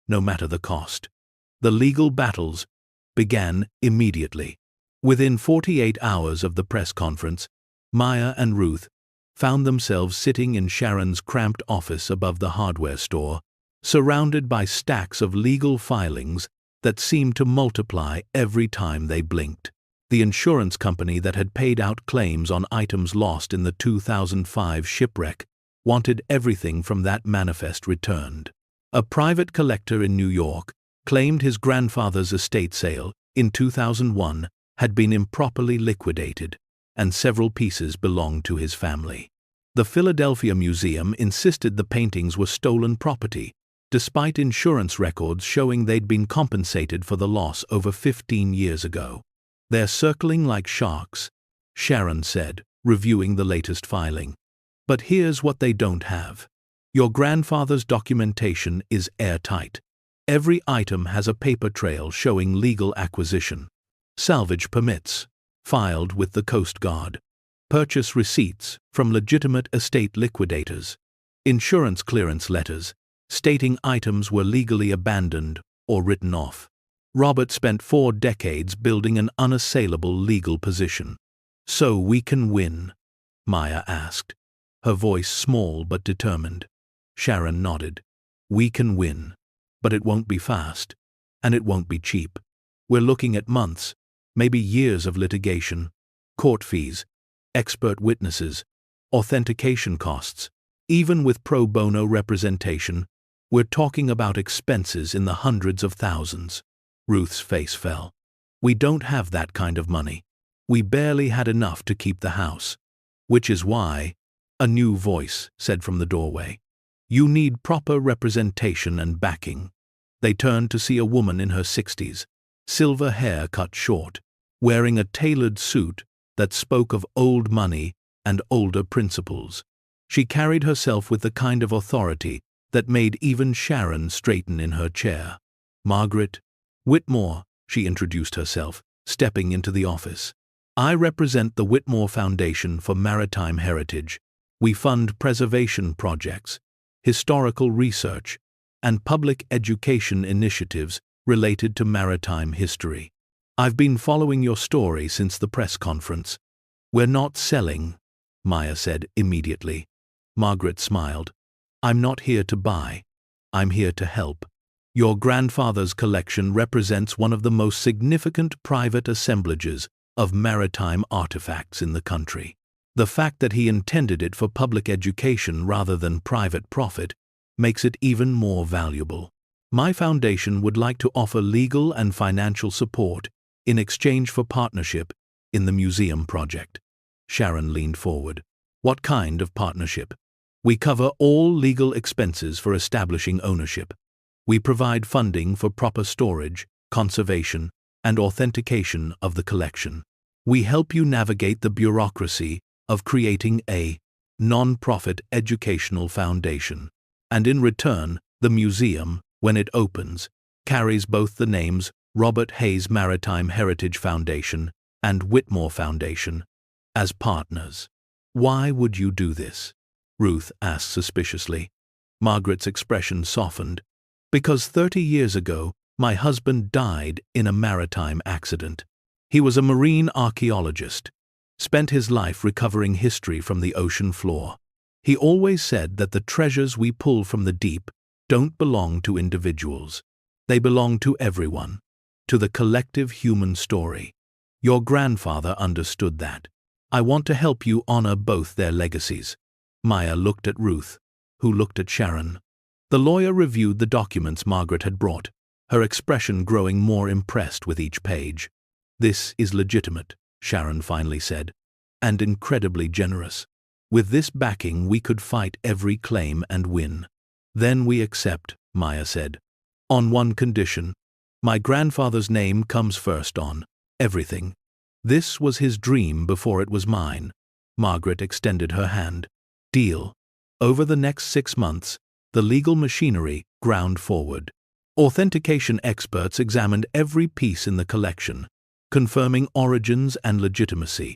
no matter the cost. The legal battles began immediately. Within 48 hours of the press conference, Maya and Ruth found themselves sitting in Sharon's cramped office above the hardware store, surrounded by stacks of legal filings that seemed to multiply every time they blinked. The insurance company that had paid out claims on items lost in the 2005 shipwreck wanted everything from that manifest returned. A private collector in New York claimed his grandfather's estate sale in 2001 had been improperly liquidated, and several pieces belonged to his family. The Philadelphia Museum insisted the paintings were stolen property, despite insurance records showing they'd been compensated for the loss over 15 years ago. "They're circling like sharks," Sharon said, reviewing the latest filing. "But here's what they don't have. Your grandfather's documentation is airtight. Every item has a paper trail showing legal acquisition. Salvage permits, filed with the Coast Guard. Purchase receipts from legitimate estate liquidators. Insurance clearance letters stating items were legally abandoned or written off. Robert spent 4 decades building an unassailable legal position." "So we can win?" Maya asked, her voice small but determined. Sharon nodded. "We can win. But it won't be fast, and it won't be cheap. We're looking at months, maybe years of litigation, court fees, expert witnesses, authentication costs. Even with pro bono representation, we're talking about expenses in the hundreds of thousands." Ruth's face fell. "We don't have that kind of money. We barely had enough to keep the house. Which is why," a new voice said from the doorway, "you need proper representation and backing." They turned to see a woman in her 60s, silver hair cut short, wearing a tailored suit that spoke of old money and older principles. She carried herself with the kind of authority that made even Sharon straighten in her chair. "Margaret Whitmore," she introduced herself, stepping into the office. I represent the Whitmore Foundation for Maritime Heritage. We fund preservation projects, historical research, and public education initiatives related to maritime history. I've been following your story since the press conference. We're not selling, Maya said immediately. Margaret smiled. I'm not here to buy. I'm here to help. Your grandfather's collection represents one of the most significant private assemblages of maritime artifacts in the country. The fact that he intended it for public education rather than private profit makes it even more valuable. My foundation would like to offer legal and financial support in exchange for partnership in the museum project. Sharon leaned forward. What kind of partnership? We cover all legal expenses for establishing ownership. We provide funding for proper storage, conservation, and authentication of the collection. We help you navigate the bureaucracy of creating a non-profit educational foundation. And in return, the museum, when it opens, carries both the names Robert Hayes Maritime Heritage Foundation and Whitmore Foundation as partners. Why would you do this? Ruth asked suspiciously. Margaret's expression softened. Because 30 years ago, my husband died in a maritime accident. He was a marine archaeologist, spent his life recovering history from the ocean floor. He always said that the treasures we pull from the deep don't belong to individuals. They belong to everyone, to the collective human story. Your grandfather understood that. I want to help you honor both their legacies. Maya looked at Ruth, who looked at Sharon. The lawyer reviewed the documents Margaret had brought, her expression growing more impressed with each page. This is legitimate, Sharon finally said, and incredibly generous. With this backing, we could fight every claim and win. Then we accept, Maya said. On one condition. My grandfather's name comes first on everything. This was his dream before it was mine. Margaret extended her hand. Deal. Over the next 6 months, the legal machinery ground forward. Authentication experts examined every piece in the collection, confirming origins and legitimacy.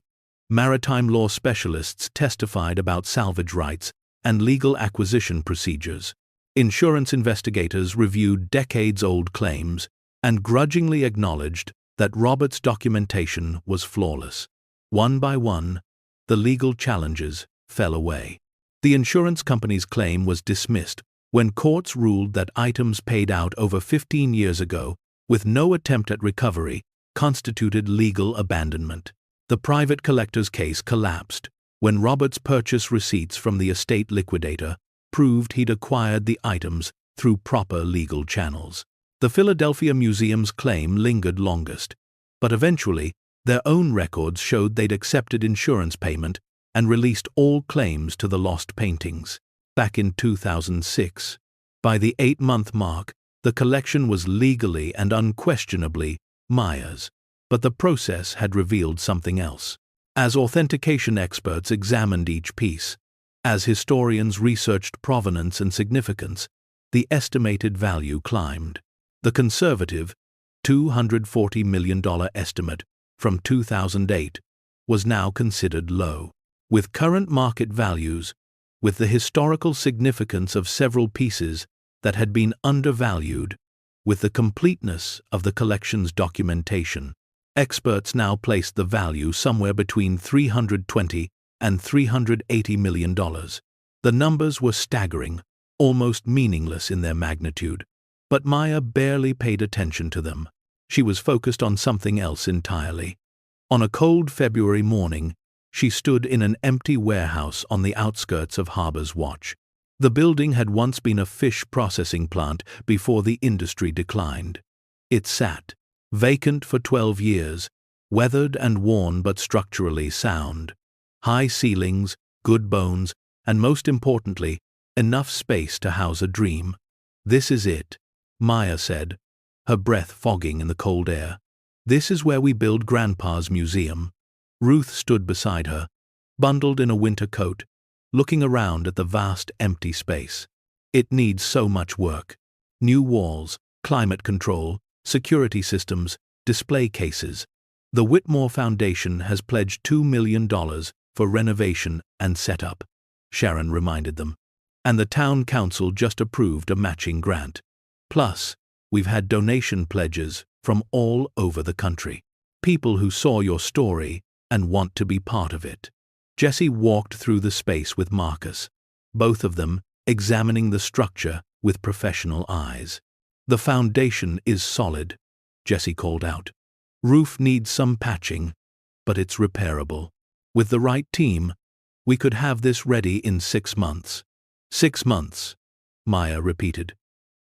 Maritime law specialists testified about salvage rights and legal acquisition procedures. Insurance investigators reviewed decades-old claims and grudgingly acknowledged that Robert's documentation was flawless. One by one, the legal challenges fell away. The insurance company's claim was dismissed when courts ruled that items paid out over 15 years ago, with no attempt at recovery, constituted legal abandonment. The private collector's case collapsed when Robert's purchase receipts from the estate liquidator proved he'd acquired the items through proper legal channels. The Philadelphia Museum's claim lingered longest, but eventually their own records showed they'd accepted insurance payment and released all claims to the lost paintings. Back in 2006, by the 8-month mark, the collection was legally and unquestionably Maya's, but the process had revealed something else. As authentication experts examined each piece, as historians researched provenance and significance, the estimated value climbed. The conservative $240 million estimate from 2008 was now considered low. With current market values, with the historical significance of several pieces that had been undervalued, with the completeness of the collection's documentation, experts now placed the value somewhere between $320 and $380 million. The numbers were staggering, almost meaningless in their magnitude. But Maya barely paid attention to them. She was focused on something else entirely. On a cold February morning, she stood in an empty warehouse on the outskirts of Harbor's Watch. The building had once been a fish processing plant before the industry declined. It sat, vacant for 12 years, weathered and worn but structurally sound. High ceilings, good bones, and most importantly, enough space to house a dream. This is it, Maya said, her breath fogging in the cold air. This is where we build Grandpa's museum. Ruth stood beside her, bundled in a winter coat, looking around at the vast empty space. It needs so much work. New walls, climate control, security systems, display cases. The Whitmore Foundation has pledged $2 million for renovation and setup, Sharon reminded them. And the town council just approved a matching grant. Plus, we've had donation pledges from all over the country. People who saw your story and want to be part of it. Jessie walked through the space with Marcus, both of them examining the structure with professional eyes. The foundation is solid, Jessie called out. Roof needs some patching, but it's repairable. With the right team, we could have this ready in 6 months. 6 months, Maya repeated.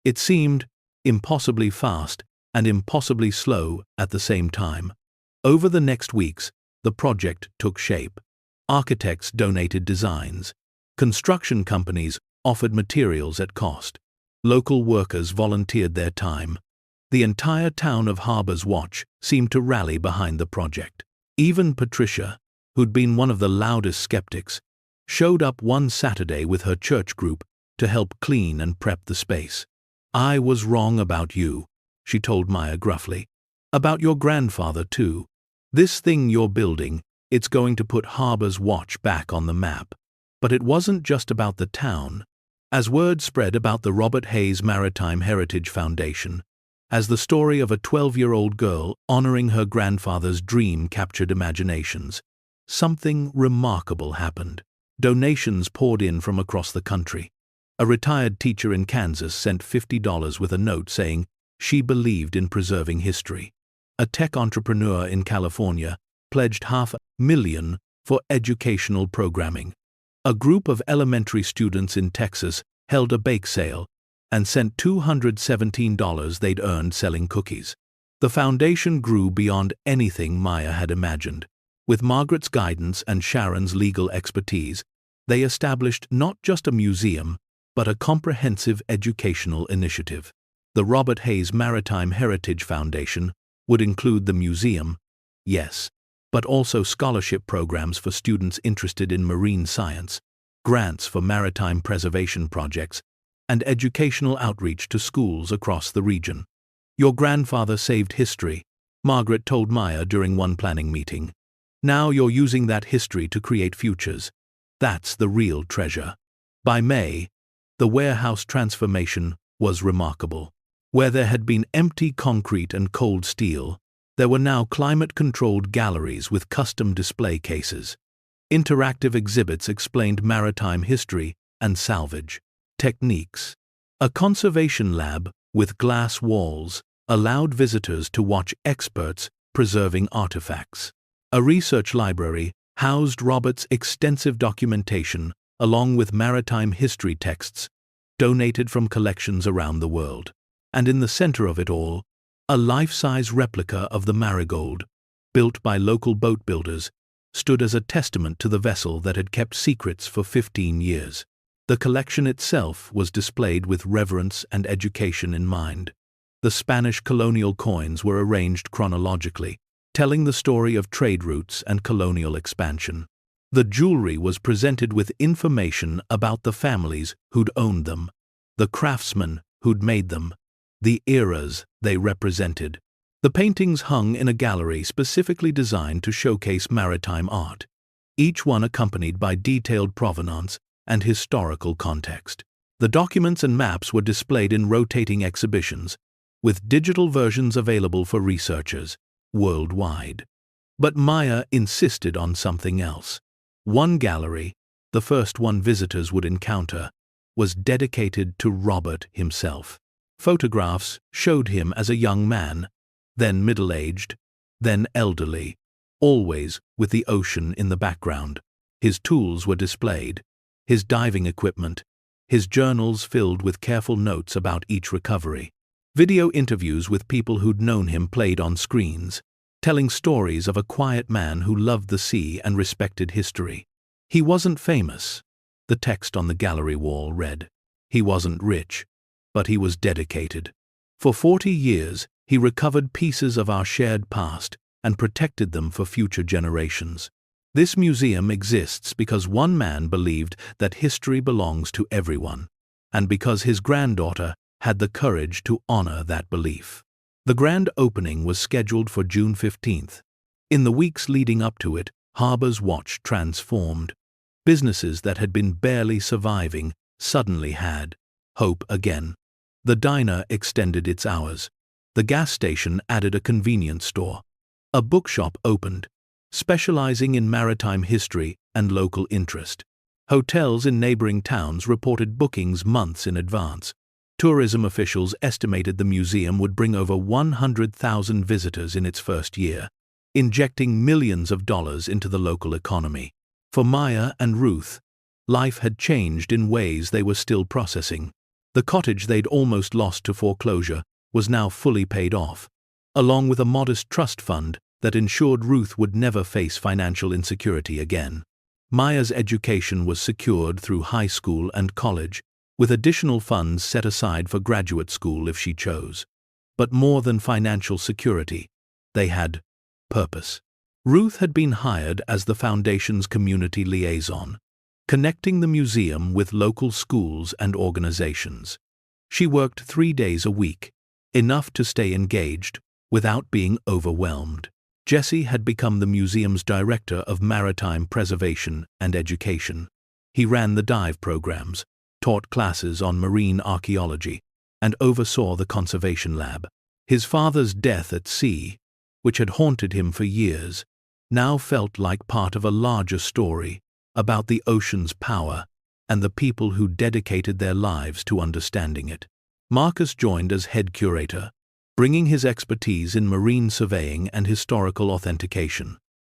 It seemed impossibly fast and impossibly slow at the same time. Over the next weeks, the project took shape. Architects donated designs. Construction companies offered materials at cost. Local workers volunteered their time. The entire town of Harbor's Watch seemed to rally behind the project. Even Patricia, who'd been one of the loudest skeptics, showed up one Saturday with her church group to help clean and prep the space. I was wrong about you, she told Maya gruffly. About your grandfather, too. This thing you're building, it's going to put Harbor's Watch back on the map. But it wasn't just about the town. As word spread about the Robert Hayes Maritime Heritage Foundation, as the story of a 12-year-old girl honoring her grandfather's dream captured imaginations, something remarkable happened. Donations poured in from across the country. A retired teacher in Kansas sent $50 with a note saying she believed in preserving history. A tech entrepreneur in California pledged $500,000 for educational programming. A group of elementary students in Texas held a bake sale and sent $217 they'd earned selling cookies. The foundation grew beyond anything Maya had imagined. With Margaret's guidance and Sharon's legal expertise, they established not just a museum, but a comprehensive educational initiative. The Robert Hayes Maritime Heritage Foundation would include the museum, yes, but also scholarship programs for students interested in marine science, grants for maritime preservation projects, and educational outreach to schools across the region. Your grandfather saved history, Margaret told Maya during one planning meeting. Now you're using that history to create futures. That's the real treasure. By May, the warehouse transformation was remarkable. Where there had been empty concrete and cold steel, there were now climate-controlled galleries with custom display cases. Interactive exhibits explained maritime history and salvage techniques. A conservation lab with glass walls allowed visitors to watch experts preserving artifacts. A research library housed Robert's extensive documentation along with maritime history texts donated from collections around the world. And in the center of it all, a life-size replica of the Marigold, built by local boat builders, stood as a testament to the vessel that had kept secrets for 15 years. The collection itself was displayed with reverence and education in mind. The Spanish colonial coins were arranged chronologically, telling the story of trade routes and colonial expansion. The jewelry was presented with information about the families who'd owned them, the craftsmen who'd made them, the eras they represented. The paintings hung in a gallery specifically designed to showcase maritime art, each one accompanied by detailed provenance and historical context. The documents and maps were displayed in rotating exhibitions, with digital versions available for researchers worldwide. But Maya insisted on something else. One gallery, the first one visitors would encounter, was dedicated to Robert himself. Photographs showed him as a young man, then middle-aged, then elderly, always with the ocean in the background. His tools were displayed, his diving equipment, his journals filled with careful notes about each recovery. Video interviews with people who'd known him played on screens, telling stories of a quiet man who loved the sea and respected history. He wasn't famous, the text on the gallery wall read. He wasn't rich, but he was dedicated. For 40 years, he recovered pieces of our shared past and protected them for future generations. This museum exists because one man believed that history belongs to everyone, and because his granddaughter had the courage to honor that belief. The grand opening was scheduled for June 15th, In the weeks leading up to it, Harbor's watch transformed. Businesses that had been barely surviving suddenly had hope again. The diner extended its hours. The gas station added a convenience store. A bookshop opened, specializing in maritime history and local interest. Hotels in neighboring towns reported bookings months in advance. Tourism officials estimated the museum would bring over 100,000 visitors in its first year, injecting millions of dollars into the local economy. For Maya and Ruth, life had changed in ways they were still processing. The cottage they'd almost lost to foreclosure was now fully paid off, along with a modest trust fund that ensured Ruth would never face financial insecurity again. Maya's education was secured through high school and college, with additional funds set aside for graduate school if she chose. But more than financial security, they had purpose. Ruth had been hired as the foundation's community liaison, connecting the museum with local schools and organizations. She worked 3 days a week, enough to stay engaged without being overwhelmed. Jesse had become the museum's director of maritime preservation and education. He ran the dive programs, taught classes on marine archaeology, and oversaw the conservation lab. His father's death at sea, which had haunted him for years, now felt like part of a larger story about the ocean's power and the people who dedicated their lives to understanding it. Marcus joined as head curator, bringing his expertise in marine surveying and historical authentication.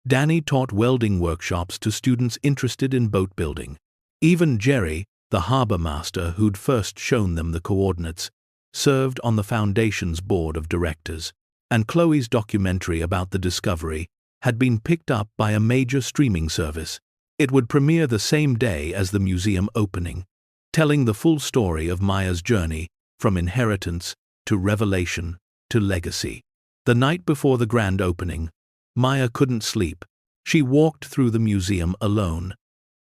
Danny taught welding workshops to students interested in boat building. Even Jerry, the harbor master who'd first shown them the coordinates, served on the foundation's board of directors. And Chloe's documentary about the discovery had been picked up by a major streaming service. It would premiere the same day as the museum opening, telling the full story of Maya's journey from inheritance to revelation to legacy. The night before the grand opening, Maya couldn't sleep. She walked through the museum alone,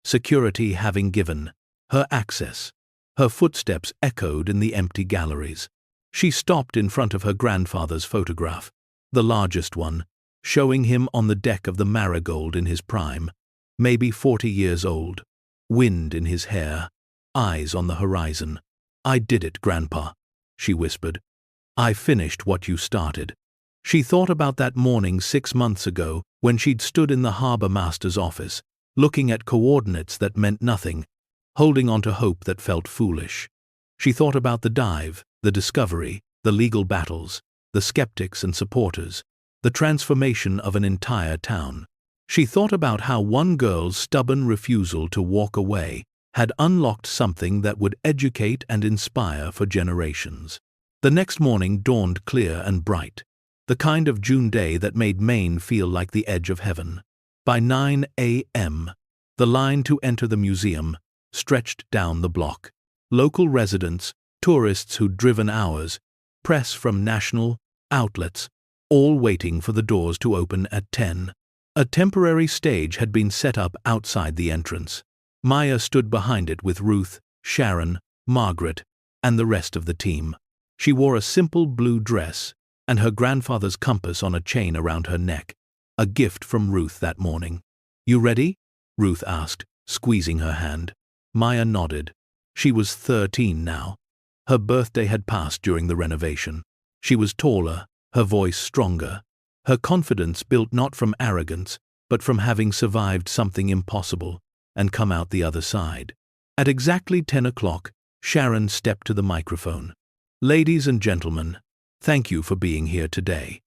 security having given her access. Her footsteps echoed in the empty galleries. She stopped in front of her grandfather's photograph, the largest one, showing him on the deck of the Marigold in his prime, maybe 40 years old, wind in his hair, eyes on the horizon. "I did it, Grandpa," she whispered. "I finished what you started." She thought about that morning 6 months ago when she'd stood in the harbor master's office, looking at coordinates that meant nothing, holding on to hope that felt foolish. She thought about the dive, the discovery, the legal battles, the skeptics and supporters, the transformation of an entire town. She thought about how one girl's stubborn refusal to walk away had unlocked something that would educate and inspire for generations. The next morning dawned clear and bright, the kind of June day that made Maine feel like the edge of heaven. By 9 a.m., the line to enter the museum stretched down the block. Local residents, tourists who'd driven hours, press from national outlets, all waiting for the doors to open at 10. A temporary stage had been set up outside the entrance. Maya stood behind it with Ruth, Sharon, Margaret, and the rest of the team. She wore a simple blue dress and her grandfather's compass on a chain around her neck, a gift from Ruth that morning. "You ready?" Ruth asked, squeezing her hand. Maya nodded. She was 13 now. Her birthday had passed during the renovation. She was taller, her voice stronger, her confidence built not from arrogance, but from having survived something impossible and come out the other side. At exactly 10 o'clock, Sharon stepped to the microphone. "Ladies and gentlemen, thank you for being here today.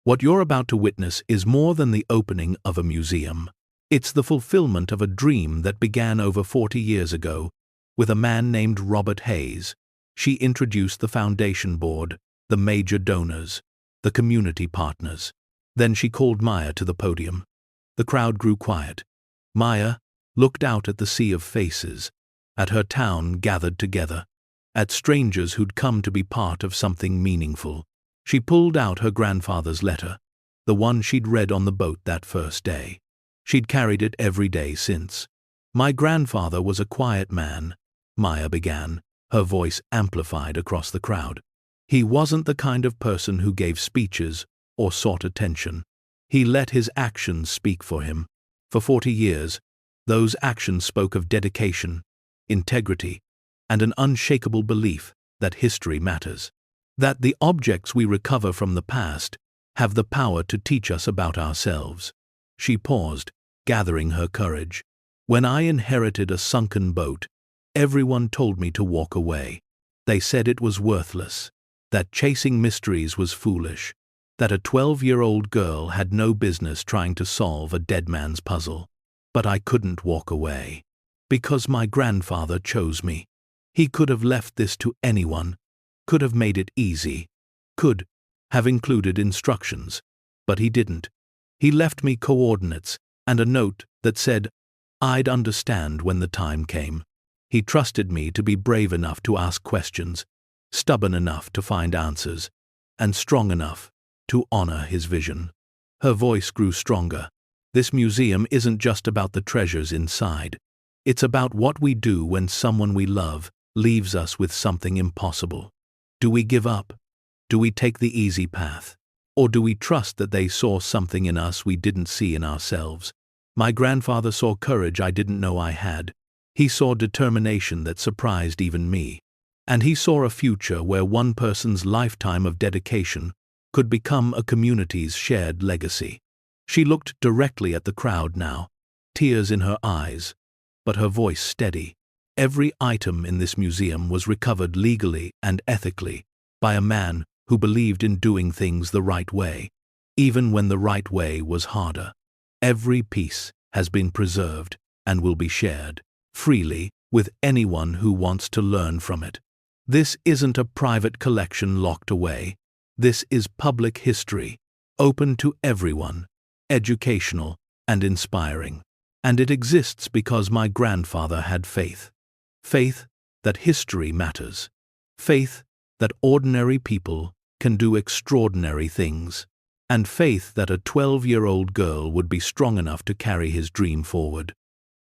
What you're about to witness is more than the opening of a museum. It's the fulfillment of a dream that began over 40 years ago with a man named Robert Hayes." She introduced the foundation board, the major donors, the community partners. Then she called Maya to the podium. The crowd grew quiet. Maya looked out at the sea of faces, at her town gathered together, at strangers who'd come to be part of something meaningful. She pulled out her grandfather's letter, the one she'd read on the boat that first day. She'd carried it every day since. "My grandfather was a quiet man," Maya began, her voice amplified across the crowd. "He wasn't the kind of person who gave speeches or sought attention. He let his actions speak for him. For 40 years, those actions spoke of dedication, integrity, and an unshakable belief that history matters. That the objects we recover from the past have the power to teach us about ourselves. She paused, gathering her courage. When I inherited a sunken boat, everyone told me to walk away. They said it was worthless, that chasing mysteries was foolish, that a 12-year-old girl had no business trying to solve a dead man's puzzle. But I couldn't walk away. Because my grandfather chose me. He could have left this to anyone, could have made it easy, could have included instructions, but he didn't. He left me coordinates and a note that said I'd understand when the time came. He trusted me to be brave enough to ask questions, stubborn enough to find answers, and strong enough to honor his vision. Her voice grew stronger. This museum isn't just about the treasures inside. It's about what we do when someone we love leaves us with something impossible. Do we give up? Do we take the easy path? Or do we trust that they saw something in us we didn't see in ourselves? My grandfather saw courage I didn't know I had. He saw determination that surprised even me. And he saw a future where one person's lifetime of dedication could become a community's shared legacy. She looked directly at the crowd now, tears in her eyes, but her voice steady. Every item in this museum was recovered legally and ethically by a man who believed in doing things the right way, even when the right way was harder. Every piece has been preserved and will be shared freely with anyone who wants to learn from it. This isn't a private collection locked away. This is public history, open to everyone, educational and inspiring. And it exists because my grandfather had faith. Faith that history matters. Faith that ordinary people can do extraordinary things. And faith that a 12-year-old girl would be strong enough to carry his dream forward.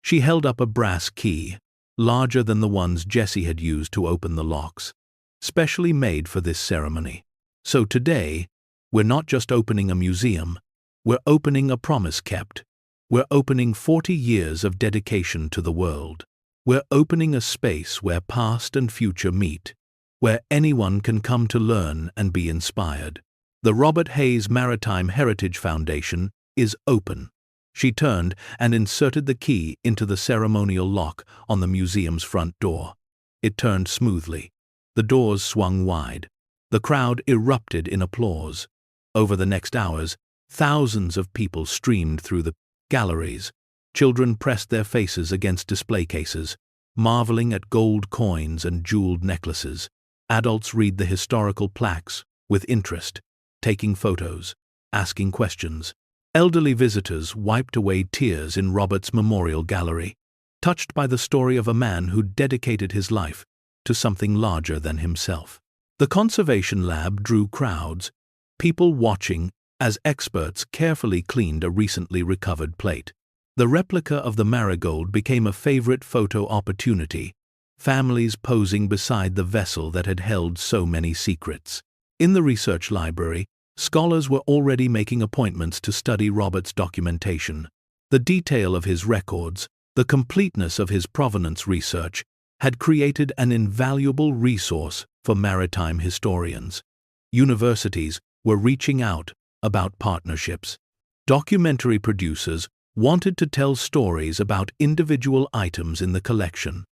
She held up a brass key, larger than the ones Jessie had used to open the locks, specially made for this ceremony. So today, we're not just opening a museum, we're opening a promise kept. We're opening 40 years of dedication to the world. We're opening a space where past and future meet, where anyone can come to learn and be inspired. The Robert Hayes Maritime Heritage Foundation is open. She turned and inserted the key into the ceremonial lock on the museum's front door. It turned smoothly. The doors swung wide. The crowd erupted in applause. Over the next hours, thousands of people streamed through the galleries. Children pressed their faces against display cases, marveling at gold coins and jeweled necklaces. Adults read the historical plaques with interest, taking photos, asking questions. Elderly visitors wiped away tears in Robert's memorial gallery, touched by the story of a man who dedicated his life to something larger than himself. The conservation lab drew crowds, people watching as experts carefully cleaned a recently recovered plate. The replica of the marigold became a favorite photo opportunity, families posing beside the vessel that had held so many secrets. In the research library, scholars were already making appointments to study Robert's documentation. The detail of his records, the completeness of his provenance research, had created an invaluable resource for maritime historians. Universities were reaching out about partnerships. Documentary producers wanted to tell stories about individual items in the collection.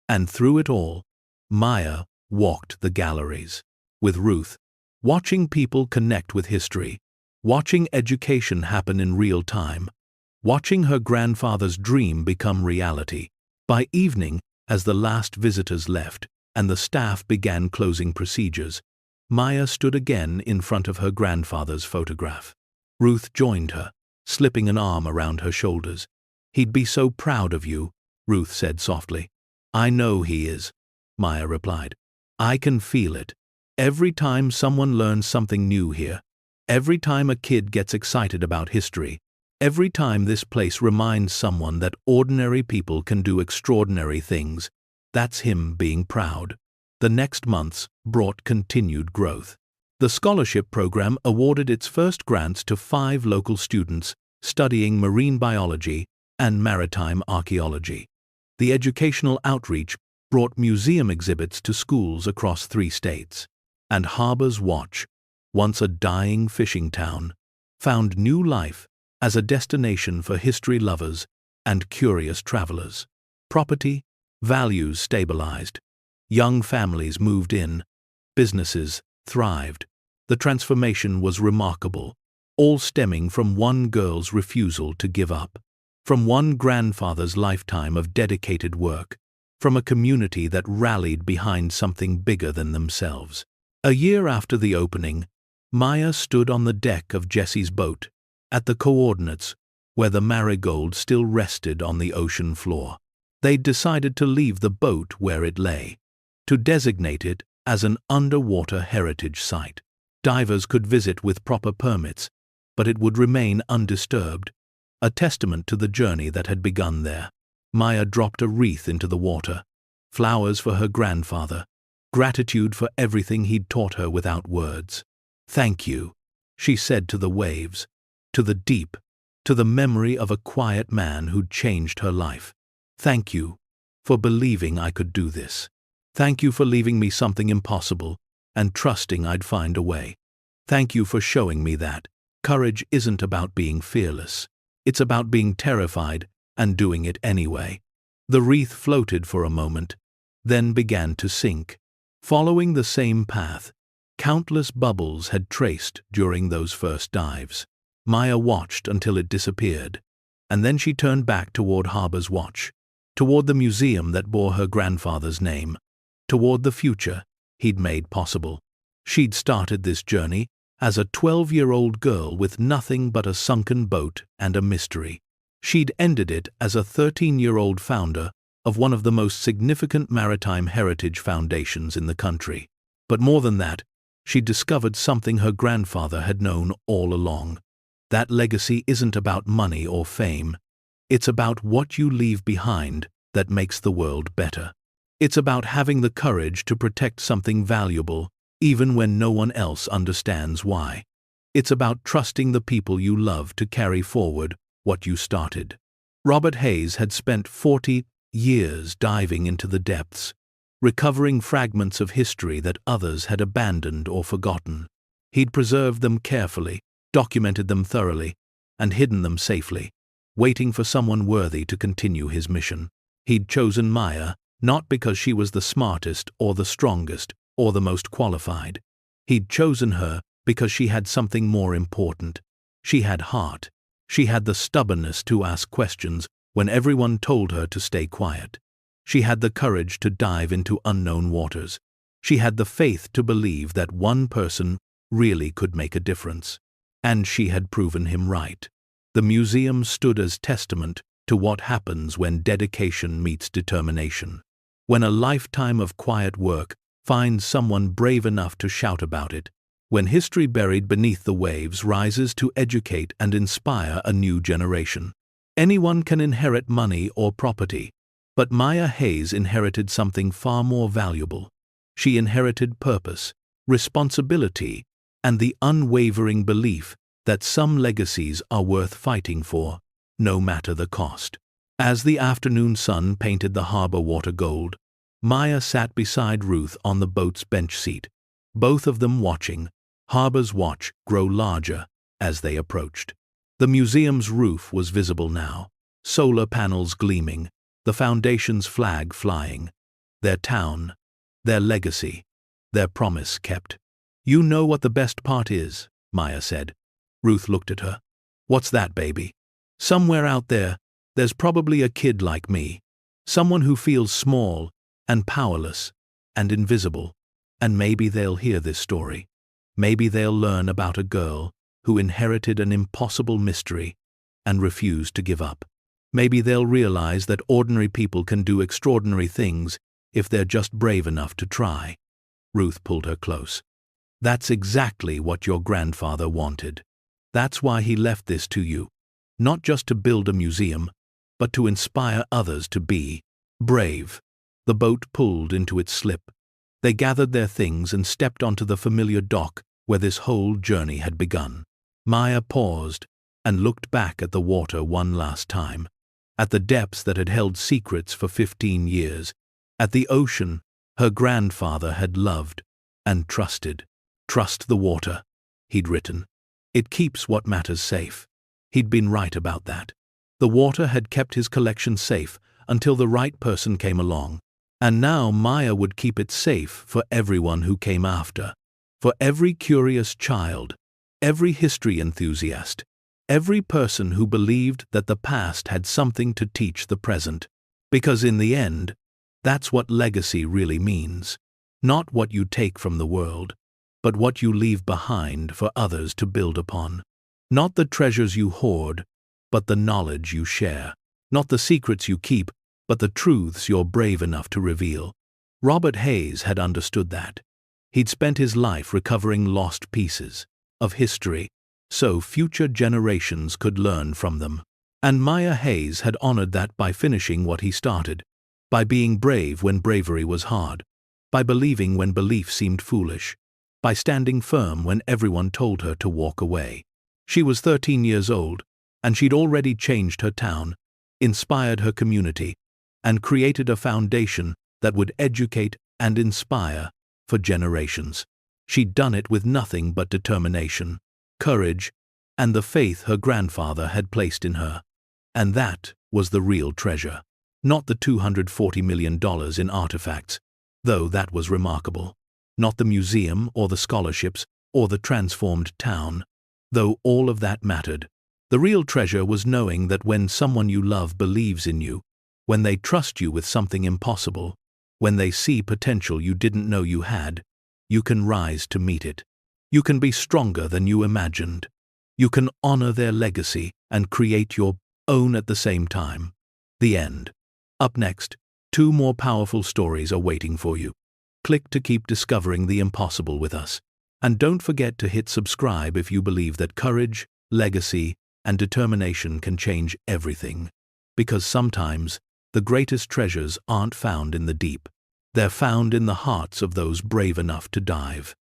And through it all, Maya walked the galleries. With Ruth, watching people connect with history, watching education happen in real time, watching her grandfather's dream become reality. By evening, as the last visitors left and the staff began closing procedures, Maya stood again in front of her grandfather's photograph. Ruth joined her, slipping an arm around her shoulders. "He'd be so proud of you," Ruth said softly. "I know he is," Maya replied. "I can feel it. Every time someone learns something new here, every time a kid gets excited about history, every time this place reminds someone that ordinary people can do extraordinary things, that's him being proud." The next months brought continued growth. The scholarship program awarded its first grants to 5 local students studying marine biology and maritime archaeology. The educational outreach brought museum exhibits to schools across 3 states. And Harbor's Watch, once a dying fishing town, found new life as a destination for history lovers and curious travelers. Property values stabilized. Young families moved in. Businesses thrived. The transformation was remarkable, all stemming from one girl's refusal to give up, from one grandfather's lifetime of dedicated work, from a community that rallied behind something bigger than themselves. A year after the opening, Maya stood on the deck of Jesse's boat, at the coordinates where the marigold still rested on the ocean floor. They'd decided to leave the boat where it lay, to designate it as an underwater heritage site. Divers could visit with proper permits, but it would remain undisturbed, a testament to the journey that had begun there. Maya dropped a wreath into the water, flowers for her grandfather, gratitude for everything he'd taught her without words. "Thank you," she said to the waves, to the deep, to the memory of a quiet man who'd changed her life. "Thank you for believing I could do this. Thank you for leaving me something impossible and trusting I'd find a way. Thank you for showing me that courage isn't about being fearless. It's about being terrified and doing it anyway." The wreath floated for a moment, then began to sink. Following the same path countless bubbles had traced during those first dives. Maya watched until it disappeared, and then she turned back toward Harbor's Watch, toward the museum that bore her grandfather's name, toward the future he'd made possible. She'd started this journey as a 12-year-old girl with nothing but a sunken boat and a mystery. She'd ended it as a 13-year-old founder of one of the most significant maritime heritage foundations in the country. But more than that, she discovered something her grandfather had known all along. That legacy isn't about money or fame. It's about what you leave behind that makes the world better. It's about having the courage to protect something valuable, even when no one else understands why. It's about trusting the people you love to carry forward what you started. Robert Hayes had spent 40 years diving into the depths, recovering fragments of history that others had abandoned or forgotten. He'd preserved them carefully, documented them thoroughly, and hidden them safely, waiting for someone worthy to continue his mission. He'd chosen Maya not because she was the smartest or the strongest or the most qualified. He'd chosen her because she had something more important. She had heart. She had the stubbornness to ask questions when everyone told her to stay quiet. She had the courage to dive into unknown waters. She had the faith to believe that one person really could make a difference. And she had proven him right. The museum stood as testament to what happens when dedication meets determination. When a lifetime of quiet work finds someone brave enough to shout about it. When history buried beneath the waves rises to educate and inspire a new generation. Anyone can inherit money or property, but Maya Hayes inherited something far more valuable. She inherited purpose, responsibility, and the unwavering belief that some legacies are worth fighting for, no matter the cost. As the afternoon sun painted the harbor water gold, Maya sat beside Ruth on the boat's bench seat, both of them watching Harbor's Watch grow larger as they approached. The museum's roof was visible now, solar panels gleaming, the foundation's flag flying, their town, their legacy, their promise kept. "You know what the best part is," Maya said. Ruth looked at her. "What's that, baby?" "Somewhere out there, there's probably a kid like me, someone who feels small and powerless and invisible, and maybe they'll hear this story. Maybe they'll learn about a girl who inherited an impossible mystery and refused to give up. Maybe they'll realize that ordinary people can do extraordinary things if they're just brave enough to try." Ruth pulled her close. "That's exactly what your grandfather wanted. That's why he left this to you, not just to build a museum, but to inspire others to be brave." The boat pulled into its slip. They gathered their things and stepped onto the familiar dock where this whole journey had begun. Maya paused and looked back at the water one last time, at the depths that had held secrets for 15 years, at the ocean her grandfather had loved and trusted. "Trust the water," he'd written. "It keeps what matters safe." He'd been right about that. The water had kept his collection safe until the right person came along. And now Maya would keep it safe for everyone who came after. For every curious child, every history enthusiast, every person who believed that the past had something to teach the present. Because in the end, that's what legacy really means. Not what you take from the world, but what you leave behind for others to build upon. Not the treasures you hoard, but the knowledge you share. Not the secrets you keep, but the truths you're brave enough to reveal. Robert Hayes had understood that. He'd spent his life recovering lost pieces of history, so future generations could learn from them. And Maya Hayes had honored that by finishing what he started, by being brave when bravery was hard, by believing when belief seemed foolish, by standing firm when everyone told her to walk away. She was 13 years old, and she'd already changed her town, inspired her community, and created a foundation that would educate and inspire for generations. She'd done it with nothing but determination, courage, and the faith her grandfather had placed in her. And that was the real treasure. Not the $240 million in artifacts, though that was remarkable. Not the museum or the scholarships or the transformed town, though all of that mattered. The real treasure was knowing that when someone you love believes in you, when they trust you with something impossible, when they see potential you didn't know you had, you can rise to meet it. You can be stronger than you imagined. You can honor their legacy and create your own at the same time. The end. Up next, 2 more powerful stories are waiting for you. Click to keep discovering the impossible with us. And don't forget to hit subscribe if you believe that courage, legacy, and determination can change everything. Because sometimes, the greatest treasures aren't found in the deep. They're found in the hearts of those brave enough to dive.